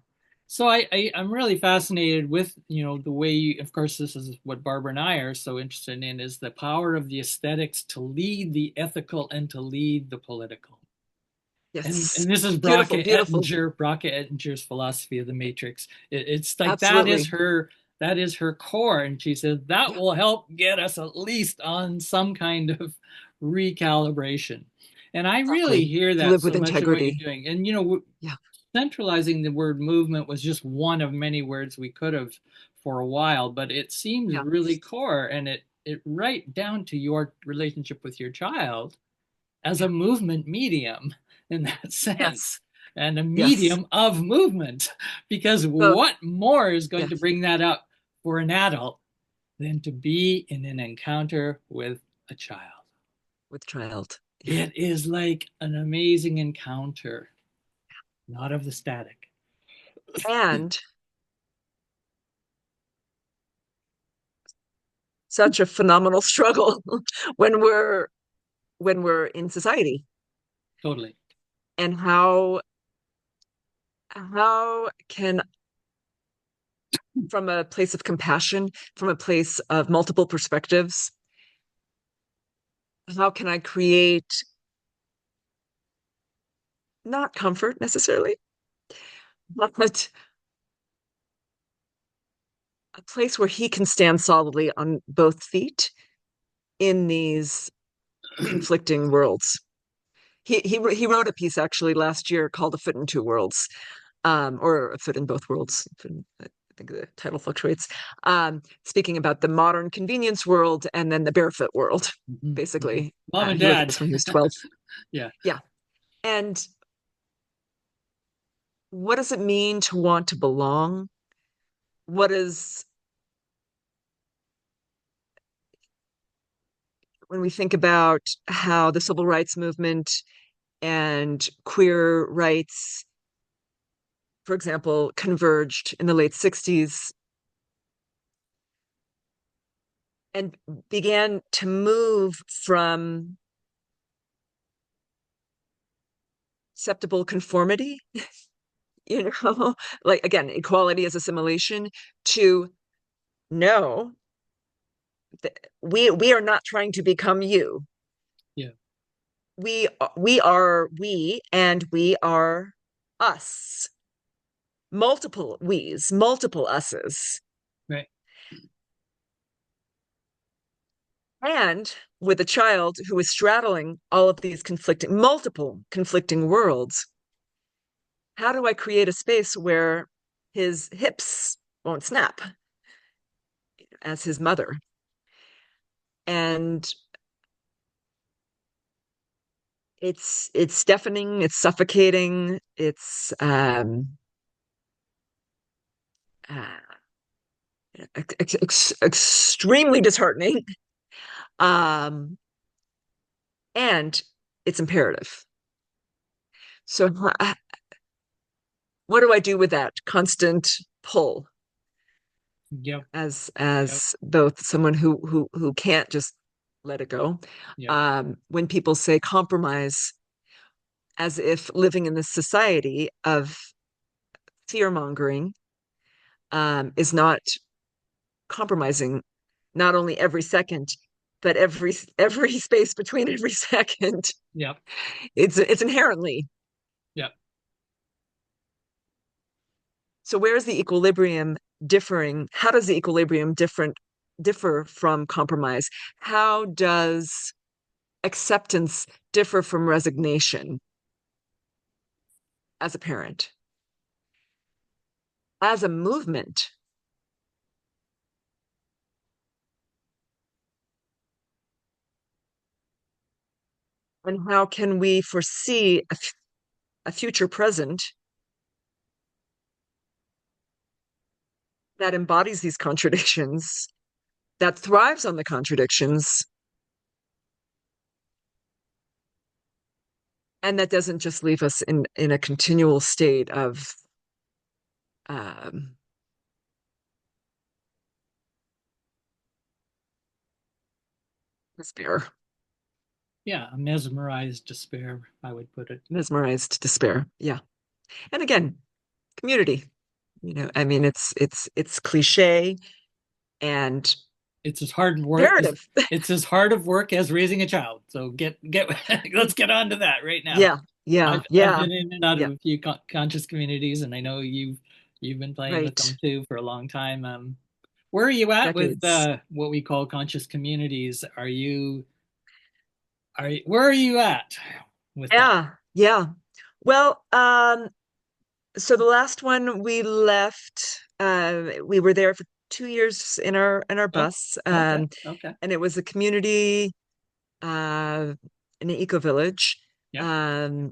So I'm really fascinated with, the way you, of course, this is what Barbara and I are so interested in, is the power of the aesthetics to lead the ethical and to lead the political. And
Yes.
this is
Beautiful, beautiful.
Braca Ettinger's philosophy of the matrix. It's like
Absolutely.
that is her core. And she says that
Yeah.
will help get us at least on some kind of recalibration. And I really
Exactly.
hear
To
that
live with
so much of what you're
integrity.
doing. And
Yeah.
centralizing the word movement was just one of many words we could have for a while, but it seems
Yeah.
really core, and it right down to your relationship with your child as
Yeah.
a movement medium in that
Yes.
sense, and a
Yes.
medium of movement. Because
Both.
what more is going to
Yes.
bring that up for an adult than to be in an encounter with a child?
With child. Yeah.
It is like an amazing encounter, not of the static.
And such a phenomenal struggle when we're in society,
Totally.
and how can from a place of compassion, from a place of multiple perspectives. How can I create not comfort necessarily, but a place where he can stand solidly on both feet in these conflicting worlds. He wrote a piece actually last year called "A Foot in Two Worlds," or "A Foot in Both Worlds." I think the title fluctuates. Speaking about the modern convenience world and then the barefoot world,
Mhm, mhm.
basically.
Mom and
He wrote
dad.
this when he was 12.
Yeah.
Yeah, and what does it mean to want to belong? What is when we think about how the civil rights movement and queer rights, for example, converged in the late 60s and began to move from acceptable conformity, you know, like again, equality as assimilation, to no, we are not trying to become you.
Yeah.
We and we are us. Multiple we's, multiple us's.
Right.
And with a child who is straddling all of these multiple conflicting worlds, how do I create a space where his hips won't snap as his mother? And it's deafening, it's suffocating, it's uh, extremely disheartening, um, and it's imperative. So, what do I do with that constant pull
Yep. Yep.
as both someone who can't just let it go?
Yep.
When people say compromise, as if living in this society of fear mongering is not compromising, not only every second, but every space between every second.
Yep.
It's inherently.
Yep.
So where is the equilibrium differing? How does the equilibrium differ from compromise? How does acceptance differ from resignation as a parent? As a movement, and how can we foresee a future present that embodies these contradictions, that thrives on the contradictions, and that doesn't just leave us in a continual state of um, despair,
Yeah. A mesmerized despair, I would put it.
mesmerized despair. Yeah. And again, community. I mean, it's cliche and
It's as hard work as
imperative.
it's as hard of work as raising a child. So get let's get on to that right now.
Yeah, yeah,
I've
yeah,
been in and out of
yeah.
a few conscious communities, and I know you've been playing with them
Right.
too for a long time. Where are you at with
Decades.
what we call conscious communities? Where are you at with that?
Yeah, yeah. Well, so the last one we left, we were there for 2 years in our
Oh,
bus,
okay, okay,
and it was a community uh, in an eco village
yep,
um,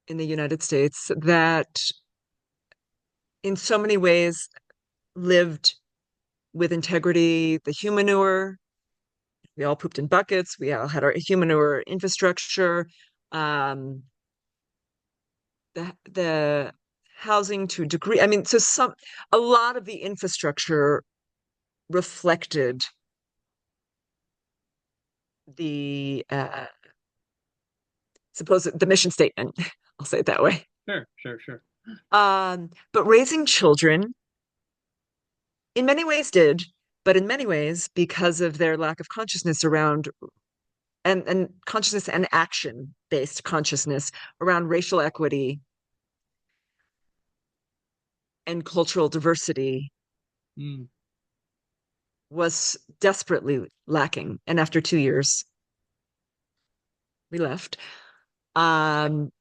in the United States that, in so many ways, lived with integrity. The humanure, we all pooped in buckets. We all had our humanure infrastructure. Um, the housing to a degree. I mean, so a lot of the infrastructure reflected the suppose the mission statement. I'll say it that way.
sure, sure, sure.
But raising children in many ways did, but in many ways, because of their lack of consciousness around and consciousness and action based consciousness around racial equity and cultural diversity
Mm.
was desperately lacking. And after 2 years, we left. Um,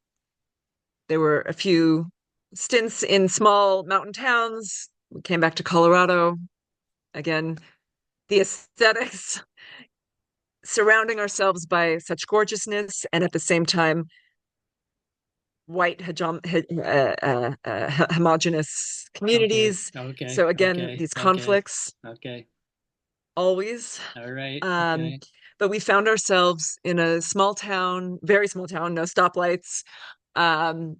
there were a few stints in small mountain towns. We came back to Colorado. Again, the aesthetics, surrounding ourselves by such gorgeousness, and at the same time, white homogenous
Okay.
communities.
Okay.
So again,
Okay.
these
Okay.
conflicts
Okay.
always.
All right.
Um,
Okay.
but we found ourselves in a small town, very small town, no stoplights, um,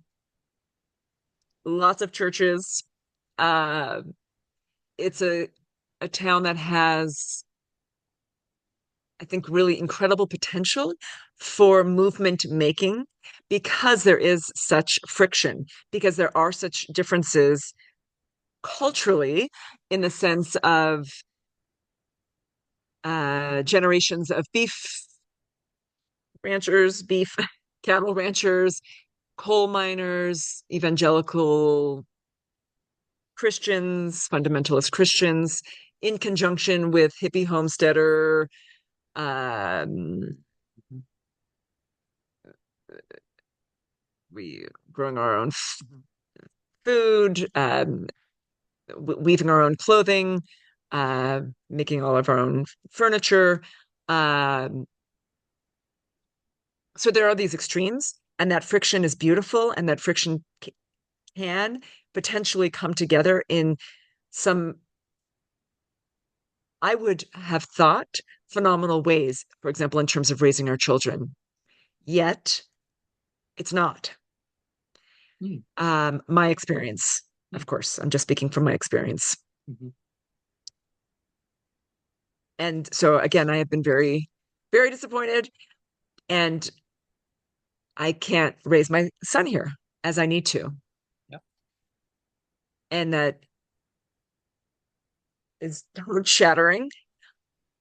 lots of churches. Uh, it's a town that has, I think, really incredible potential for movement making because there is such friction, because there are such differences culturally in the sense of generations of beef ranchers, beef cattle ranchers, coal miners, evangelical Christians, fundamentalist Christians, in conjunction with hippie homesteader, um,
Mhm.
we growing our own food, weaving our own clothing, uh, making all of our own furniture. Um, so there are these extremes, and that friction is beautiful, and that friction can potentially come together in some, I would have thought, phenomenal ways, for example, in terms of raising our children. Yet it's not.
Mm.
My experience,
Mm.
of course, I'm just speaking from my experience.
Mhm.
And so again, I have been very, very disappointed, and I can't raise my son here as I need to.
Yep.
And that is shattering.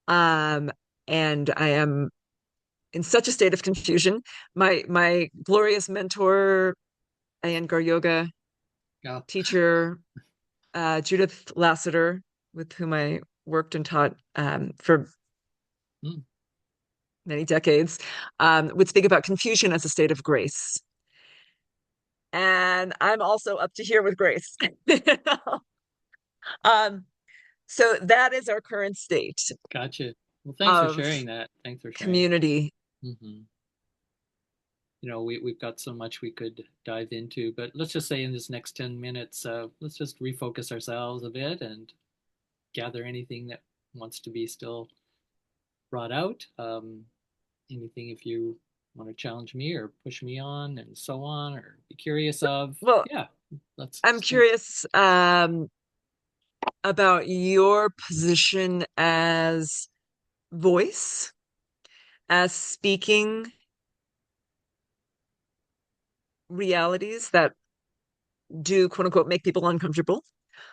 Um, and I am in such a state of confusion. My glorious mentor, Iyengar yoga
Yeah.
teacher, Judith Lassiter, with whom I worked and taught for
Mm.
many decades, would speak about confusion as a state of grace. And I'm also up to here with grace. um, so that is our current state
Gotcha. Well, thanks for
of
sharing that. Thanks for sharing that.
community.
Hmm. We've got so much we could dive into, but let's just say in this next 10 minutes, let's just refocus ourselves a bit and gather anything that wants to be still brought out. Anything if you want to challenge me or push me on and so on, or be curious of.
Well,
Yeah, let's
I'm
spend.
curious about your position as voice, as speaking realities that do quote unquote make people uncomfortable,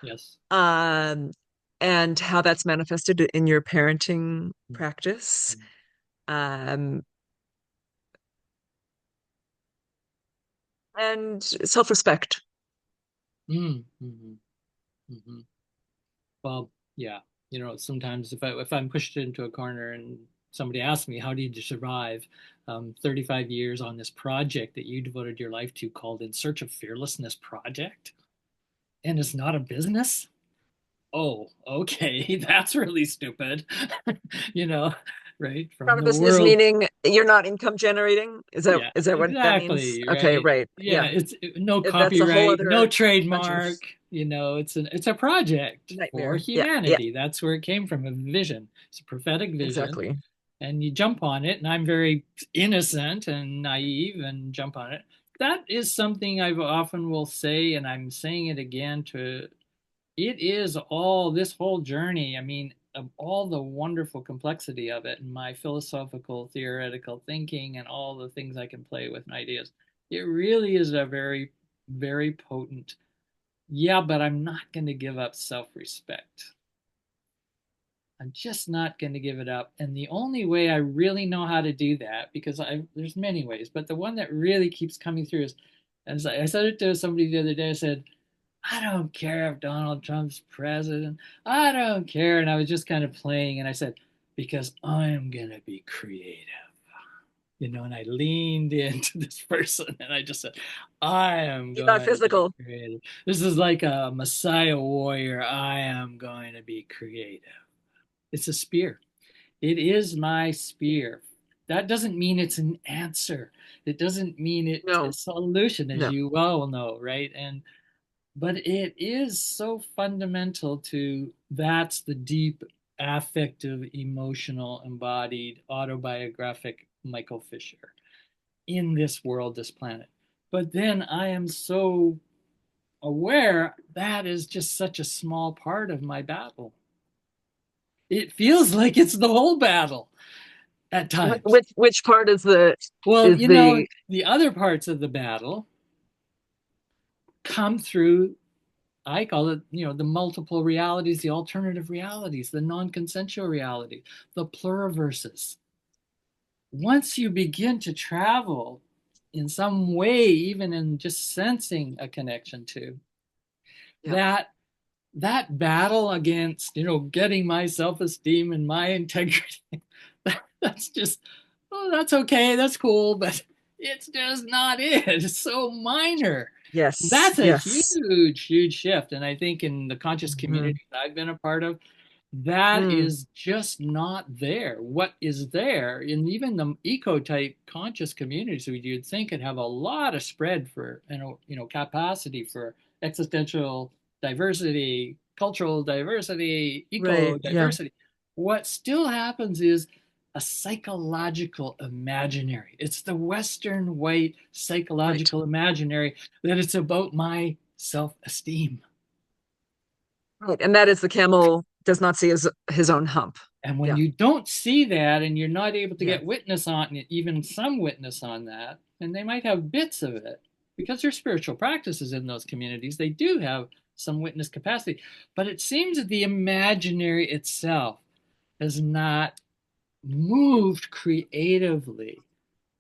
Yes.
um, and how that's manifested in your parenting practice, um, and self-respect.
Mm-hmm. Mm-hmm. Well, yeah. Sometimes if I'm pushed into a corner and somebody asks me, "How did you survive 35 years on this project that you devoted your life to, called In Search of Fearlessness Project, and it's not a business?" Oh, okay, that's really stupid. you know, right? From
Not a
the
business
world.
meaning you're not income generating.
Yeah,
Is that what that means?
exactly,
Okay,
right.
right.
Yeah,
Yeah,
it's no
that's a whole
copyright, no
other bunch of
trademark. It's a project for
nightmare. Yeah, yeah,
humanity. That's where it came from, a vision. It's a prophetic vision,
exactly.
and you jump on it, and I'm very innocent and naive and jump on it. That is something I often will say, and I'm saying it again to it is all this whole journey. I mean, of all the wonderful complexity of it and my philosophical, theoretical thinking and all the things I can play with and ideas, it really is a very, very potent. Yeah, but I'm not going to give up self respect. I'm just not going to give it up. And the only way I really know how to do that, because there's many ways, but the one that really keeps coming through is, and I said it to somebody the other day, I said, I don't care if Donald Trump's president. I don't care. And I was just kind of playing, and I said, because I'm going to be creative. And I leaned into this person and I just said, I am
You're not
going to be
physical.
creative. This is like a Messiah warrior. I am going to be creative. It's a spear. It is my spear. That doesn't mean it's an answer. It doesn't mean it's a
No,
solution, as
no.
you well know, right? But it is so fundamental to that's the deep affective, emotional, embodied, autobiographic Michael Fisher in this world, this planet. But then I am so aware that is just such a small part of my battle. It feels like it's the whole battle at times.
Which part
Well,
is the
the other parts of the battle come through, I call it, the multiple realities, the alternative realities, the non-consensual reality, the pluriverses. Once you begin to travel in some way, even in just sensing a connection to
yeah.
that, that battle against, getting my self-esteem and my integrity, that's just, oh, that's okay, that's cool, but it's just not it. It's so minor.
Yes,
That's a
yes.
huge, huge shift. And I think in the conscious
Hmm.
communities I've been a part of, that
Mm,
is just not there. What is there, and even the eco-type conscious communities, you'd think could have a lot of spread for, capacity for existential diversity, cultural diversity, eco
right, yeah,
diversity. What still happens is a psychological imaginary. It's the Western white
right,
psychological imaginary that it's about my self-esteem.
right. And that is the camel does not see his own hump.
And when
Yeah,
you don't see that and you're not able to
yeah,
get witness on it, even some witness on that, and they might have bits of it because there's spiritual practices in those communities, they do have some witness capacity. But it seems that the imaginary itself has not moved creatively,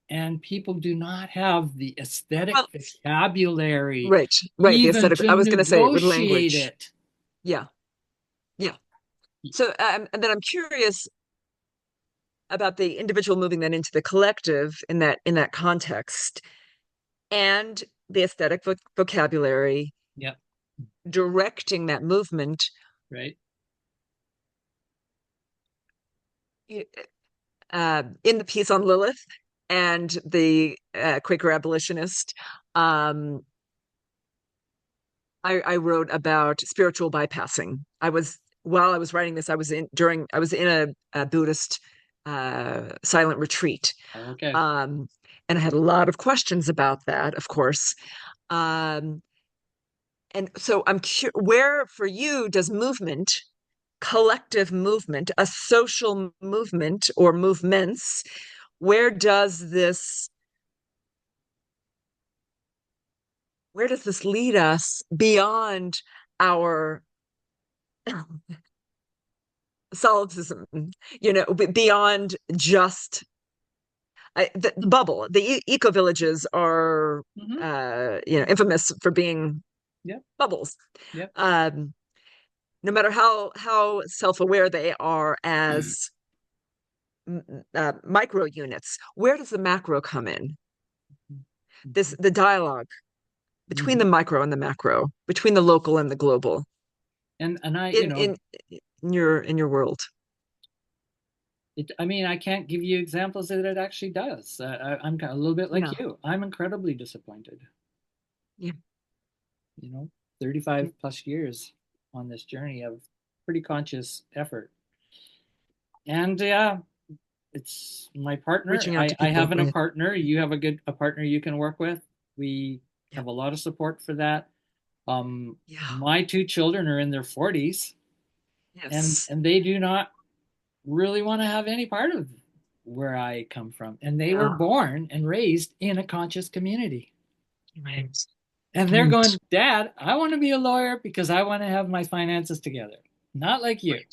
and people do not have the aesthetic
well,
vocabulary
right, right. The
even
aesthetic.
to
I was going to say with
negotiate
language.
it.
Yeah, yeah. So, and then I'm curious about the individual moving then into the collective in that context, and the aesthetic vocabulary
Yep.
directing that movement.
Right.
In the piece on Lilith and the Quaker abolitionist, um, I wrote about spiritual bypassing. While I was writing this, I was in a Buddhist silent retreat,
Okay.
um, and I had a lot of questions about that, of course. Um, and so where for you does movement, collective movement, a social movement or movements, where does this where does this lead us beyond our solipsism, beyond just the bubble? The eco villages are,
Mm-hmm.
infamous for being
Yep.
bubbles.
Yep.
Um, no matter how self-aware they are as micro units, where does the macro come in? The dialogue between the
Mm-hmm.
micro and the macro, between the local and the global,
And I,
in in in your world.
I mean, I can't give you examples that it actually does. I'm kind of a little bit like
Yeah,
you. I'm incredibly disappointed.
yeah,
You know, 35 plus years on this journey of pretty conscious effort. And yeah, it's my partner.
reaching out
I,
to
I
people,
have a
right?
partner. You have a partner you can work with. We
Yeah,
have a lot of support for that.
yeah,
My two children are in their 40s, and
yes,
they do not really want to have any part of where I come from. And they were
yeah,
born and raised in a conscious community.
right,
And they're
right,
going, Dad, I want to be a lawyer because I want to have my finances together. Not like you.
right.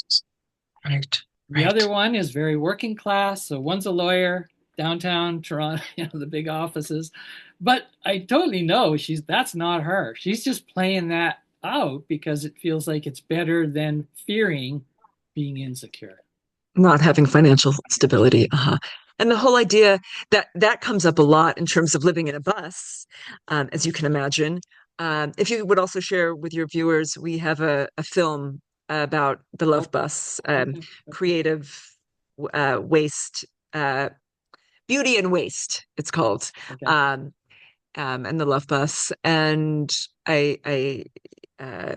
Right.
The other
Right.
one is very working class. So one's a lawyer, downtown Toronto, the big offices. But I totally know that's not her. She's just playing that out because it feels like it's better than fearing being insecure.
Not having financial stability. Uh-huh. And the whole idea that that comes up a lot in terms of living in a bus, as you can imagine. If you would also share with your viewers, we have a film about the
Oh,
love bus,
okay.
creative waste, uh, beauty and waste. It's called,
Okay.
um, and the love bus. And I uh,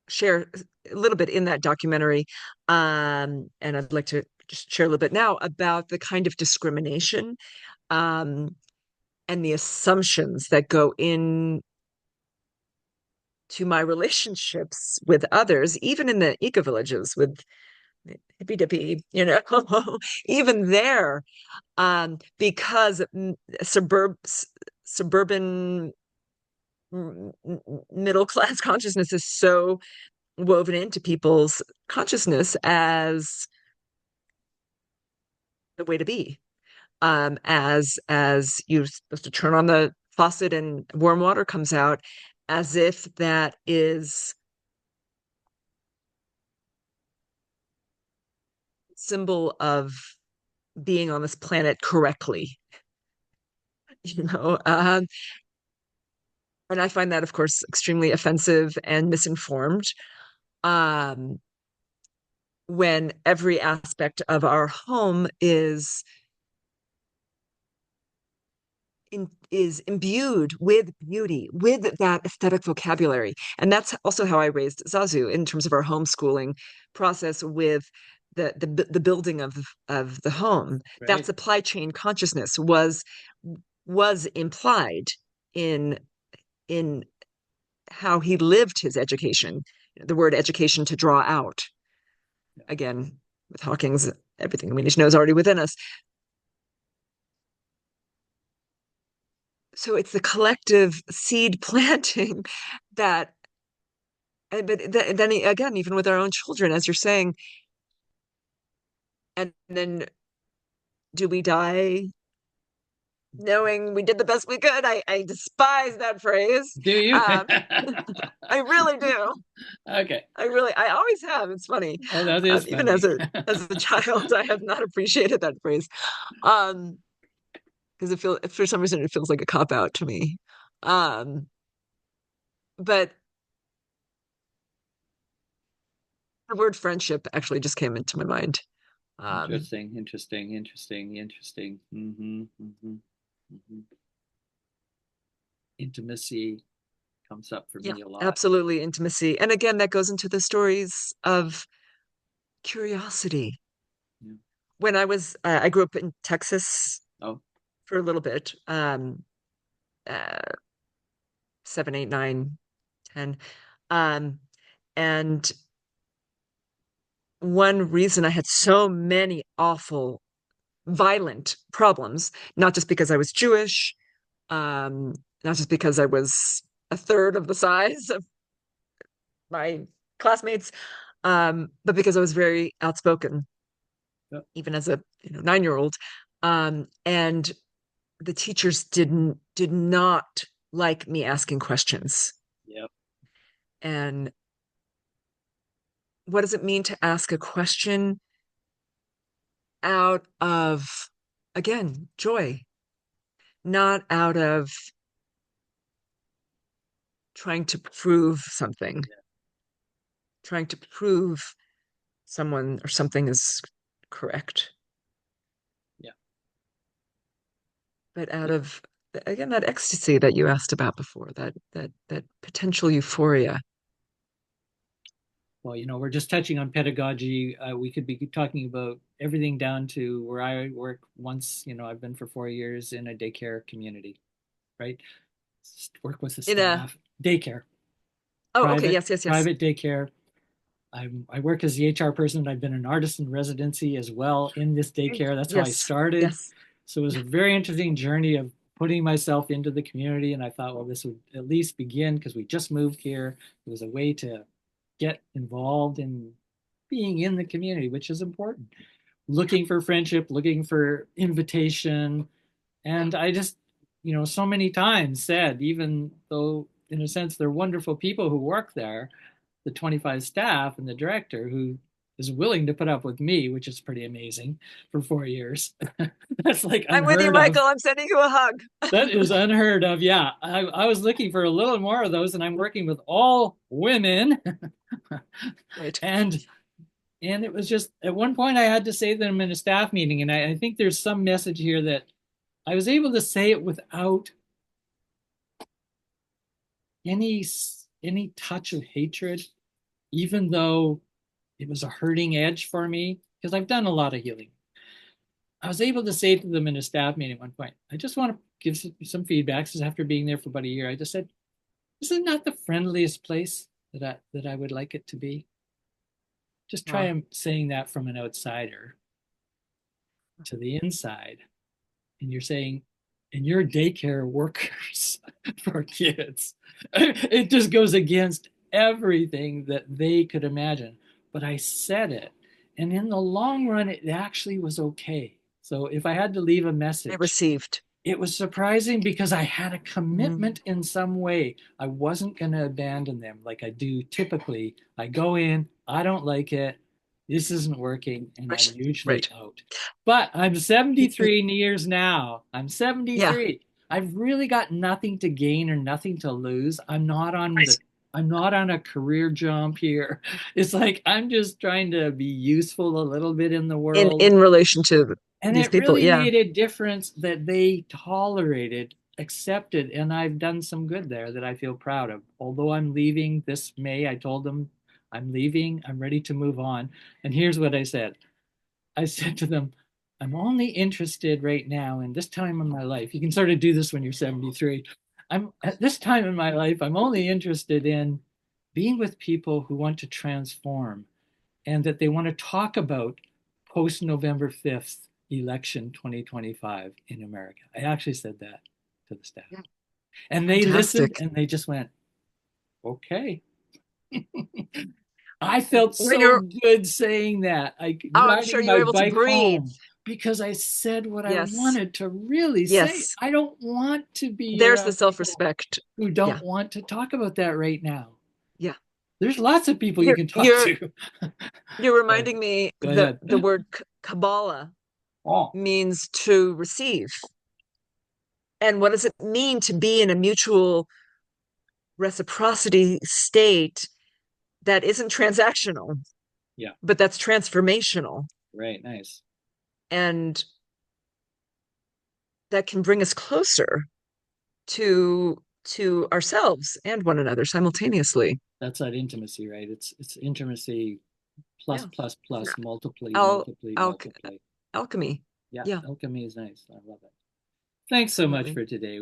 share a little bit in that documentary. And I'd like to just share a little bit now about the kind of discrimination um, and the assumptions that go in to my relationships with others, even in the eco villages with hippy dippy, even there, because suburban middle class consciousness is so woven into people's consciousness as the way to be. As you're supposed to turn on the faucet and warm water comes out, as if that is symbol of being on this planet correctly, you know. And I find that, of course, extremely offensive and misinformed. Um, when every aspect of our home is imbued with beauty, with that aesthetic vocabulary. And that's also how I raised Zazu in terms of our homeschooling process with the building of the home. That
Right.
supply chain consciousness was implied in in how he lived his education. The word education to draw out.
Yeah.
Again, with Hawking's everything we need to know is already within us. So it's the collective seed planting that, but then again, even with our own children, as you're saying, and then do we die knowing we did the best we could? I despise that phrase.
Do you?
Um, I really do.
Okay.
I always have. It's funny.
Oh, that is
Even
funny.
as a child, I have not appreciated that phrase. Um, because for some reason it feels like a cop out to me. Um, but the word friendship actually just came into my mind. Um,
Interesting, interesting, interesting, interesting. Intimacy comes up for
yeah,
me a lot.
absolutely intimacy. And again, that goes into the stories of curiosity.
Yeah.
When I grew up in Texas
Oh,
for a little bit, uh, 7, 8, 9, 10. Um, and one reason I had so many awful, violent problems, not just because I was Jewish, um, not just because I was a third of the size of my classmates, but because I was very outspoken,
yeah,
even as a 9-year-old. And the teachers did not like me asking questions.
yep,
And what does it mean to ask a question out of, again, joy, not out of trying to prove something,
yeah,
trying to prove someone or something is correct,
yeah.
but out of, again, that ecstasy that you asked about before, that potential euphoria.
Well, we're just touching on pedagogy. We could be talking about everything down to where I work once, I've been for 4 years in a daycare community, right? Work with the
In a
staff, daycare,
Oh, okay,
private,
yes, yes, yes.
private daycare. I work as the HR person. I've been an artist in residency as well in this daycare. That's how I
Yes,
started.
yes.
So it was a very interesting journey of putting myself into the community. And I thought, well, this would at least begin because we just moved here. It was a way to get involved in being in the community, which is important. Looking for friendship, looking for invitation. And I just, so many times said, even though in a sense they're wonderful people who work there, the 25 staff and the director who is willing to put up with me, which is pretty amazing for 4 years. That's like
I'm with you,
unheard of.
Michael. I'm sending you a hug.
That is unheard of. Yeah, I was looking for a little more of those, and I'm working with all women.
Right.
and and it was just at one point I had to say them in a staff meeting, and I think there's some message here that I was able to say it without any any touch of hatred, even though it was a hurting edge for me because I've done a lot of healing. I was able to say to them in a staff meeting at one point, I just want to give some feedback. Because after being there for about a year, I just said, "This is not the friendliest place that I would like it to be." Just
Oh,
try saying that from an outsider to the inside, and you're saying, "And you're daycare workers for kids." It just goes against everything that they could imagine. But I said it, and in the long run, it actually was okay. So if I had to leave a
I
message,
received.
it was surprising because I had a
Mm,
commitment in some way. I wasn't going to abandon them like I do typically. I go in, I don't like it, this isn't working, and I'm
right.
usually
Right.
out. But I'm 73 years now. I'm
Yeah.
73. I've really got nothing to gain or nothing to lose.
Right.
I'm not on a career jump here. It's like I'm just trying to be useful a little bit in the
In
world.
in relation to
And
these
it
people,
really
yeah.
made a difference that they tolerated, accepted, and I've done some good there that I feel proud of. Although I'm leaving this May, I told them I'm leaving, I'm ready to move on. And here's what I said. I said to them, I'm only interested right now in this time in my life. You can sort of do this when you're 73. I'm at this time in my life, I'm only interested in being with people who want to transform and that they want to talk about post November 5th election 2025 in America. I actually said that to the staff.
Yeah.
And they listened
Fantastic.
and they just went, okay. I felt
When
so
you're,
good saying that. I
I'm sure
riding
you were
my
able to
bike
breathe.
home because I said what I
Yes.
wanted to really say.
Yes.
I don't want to be
There's the
around people
self-respect.
who
Yeah.
don't want to talk about that right now.
Yeah.
There's lots of people you
You're
can talk
you're
to.
you're
Go
reminding me that
ahead.
the word Kabbalah
Oh,
means to receive. And what does it mean to be in a mutual reciprocity state that isn't transactional,
yeah,
but that's transformational?
right. Nice.
And that can bring us closer to ourselves and one another simultaneously.
That's that intimacy, right? It's intimacy plus
Yeah.
plus plus multiply
Al,
multiply
al
multiply.
alchemy.
Yeah,
Yeah,
alchemy is nice. I love it. Thanks so much
definitely.
for today.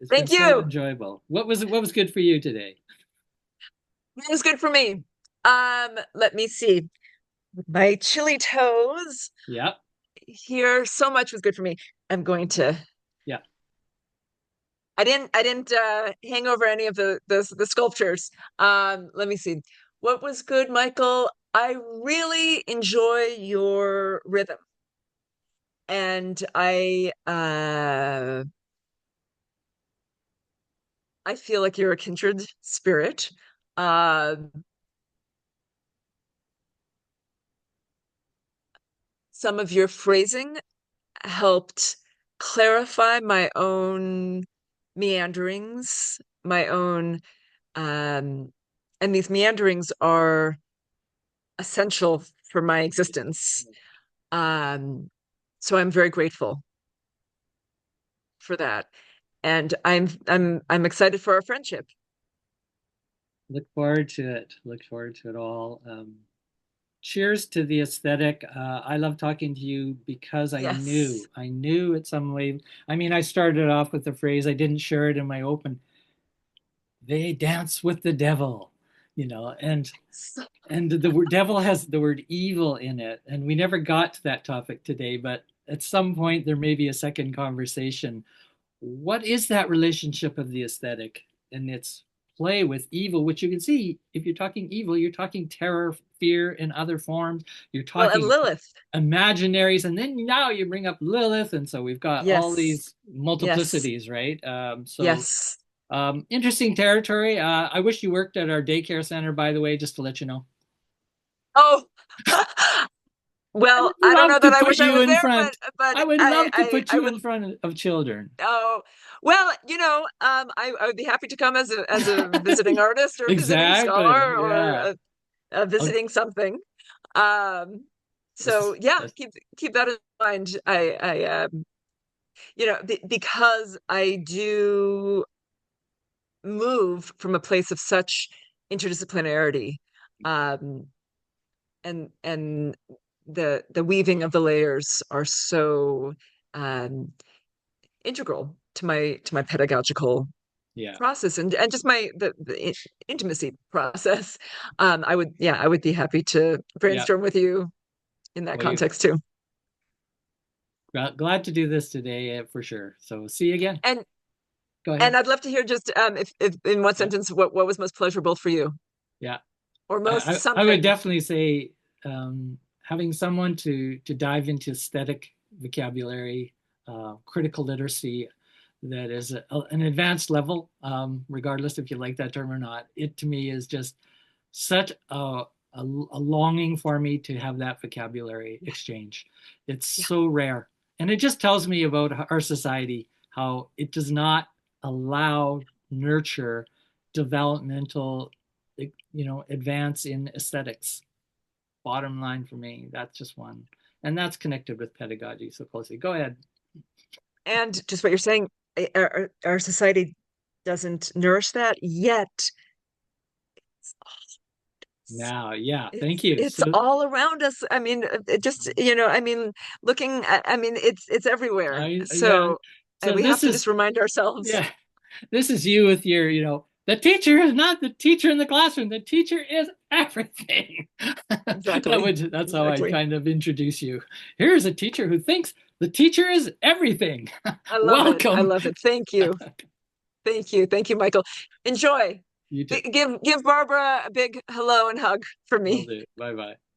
It's been
Thank
so
you.
enjoyable. What was good for you today?
That was good for me. Let me see. With my chili toes
Yeah,
here, so much was good for me. I'm going to.
yeah.
I didn't hang over any of the sculptures. Let me see. What was good, Michael? I really enjoy your rhythm, and I feel like you're a kindred spirit. Uh, some of your phrasing helped clarify my own meanderings, my own, um, and these meanderings are essential for my existence. Um, so I'm very grateful for that, and I'm excited for our friendship.
Look forward to it. Look forward to it all. Cheers to the aesthetic. I love talking to you because
Yes.
I knew at some way. I mean, I started off with the phrase, I didn't share it in my open. They dance with the devil, and the word devil has the word evil in it. And we never got to that topic today, but at some point there may be a second conversation. What is that relationship of the aesthetic and its play with evil, which you can see if you're talking evil, you're talking terror, fear in other forms, you're
Well, and
talking
Lilith.
imaginaries, and then now you bring up Lilith, and so we've got all
Yes.
these
Yes.
multiplicities, right?
Yes.
Interesting territory. I wish you worked at our daycare center, by the way, just to let you know.
Oh,
I
well,
would
I don't know
love to
that I
put
wish I
you
was
in
there,
front.
but
I would
I
love to put
I
you
would.
in front of children.
Oh, well, I would be happy to come as a visiting artist or a visiting
Exactly.
scholar or
Yeah.
a
Okay.
visiting something. Um, so yeah,
Yes.
keep that in mind. Because I do move from a place of such interdisciplinarity, um, and the weaving of the layers are so um, integral to my pedagogical
Yeah.
process and just the intimacy process. I would be happy to
Yeah.
brainstorm with you in that
Well, you
context too.
glad to do this today for sure. So see you again.
And
Go
and
ahead.
I'd love to hear just if in what
Yeah.
sentence what was most pleasurable for you
Yeah.
or most
I would
something.
definitely say having someone to dive into aesthetic vocabulary, critical literacy that is an advanced level, regardless if you like that term or not. It to me is just such a longing for me to have that vocabulary
Yeah,
exchange. It's
yeah,
so rare. And it just tells me about our society, how it does not allow, nurture developmental, advance in aesthetics. Bottom line for me, that's just one. And that's connected with pedagogy so closely. Go ahead.
and just what you're saying, our society doesn't nourish that yet.
Now, yeah,
It's
thank you.
it's
So
all around us. I mean, it just I mean, looking at, I mean, it's everywhere.
yeah.
So
So
we have
this
to
is
just remind ourselves.
yeah, this is you with your, the teacher is not the teacher in the classroom. The teacher is everything.
Exactly,
That's how I
exactly.
kind of introduce you. Here's a teacher who thinks the teacher is everything.
I love it. I
Welcome.
love it. Thank you. Thank you, Michael. Enjoy.
You too.
Give Barbara a big hello and hug for
Will
me.
do. Bye bye.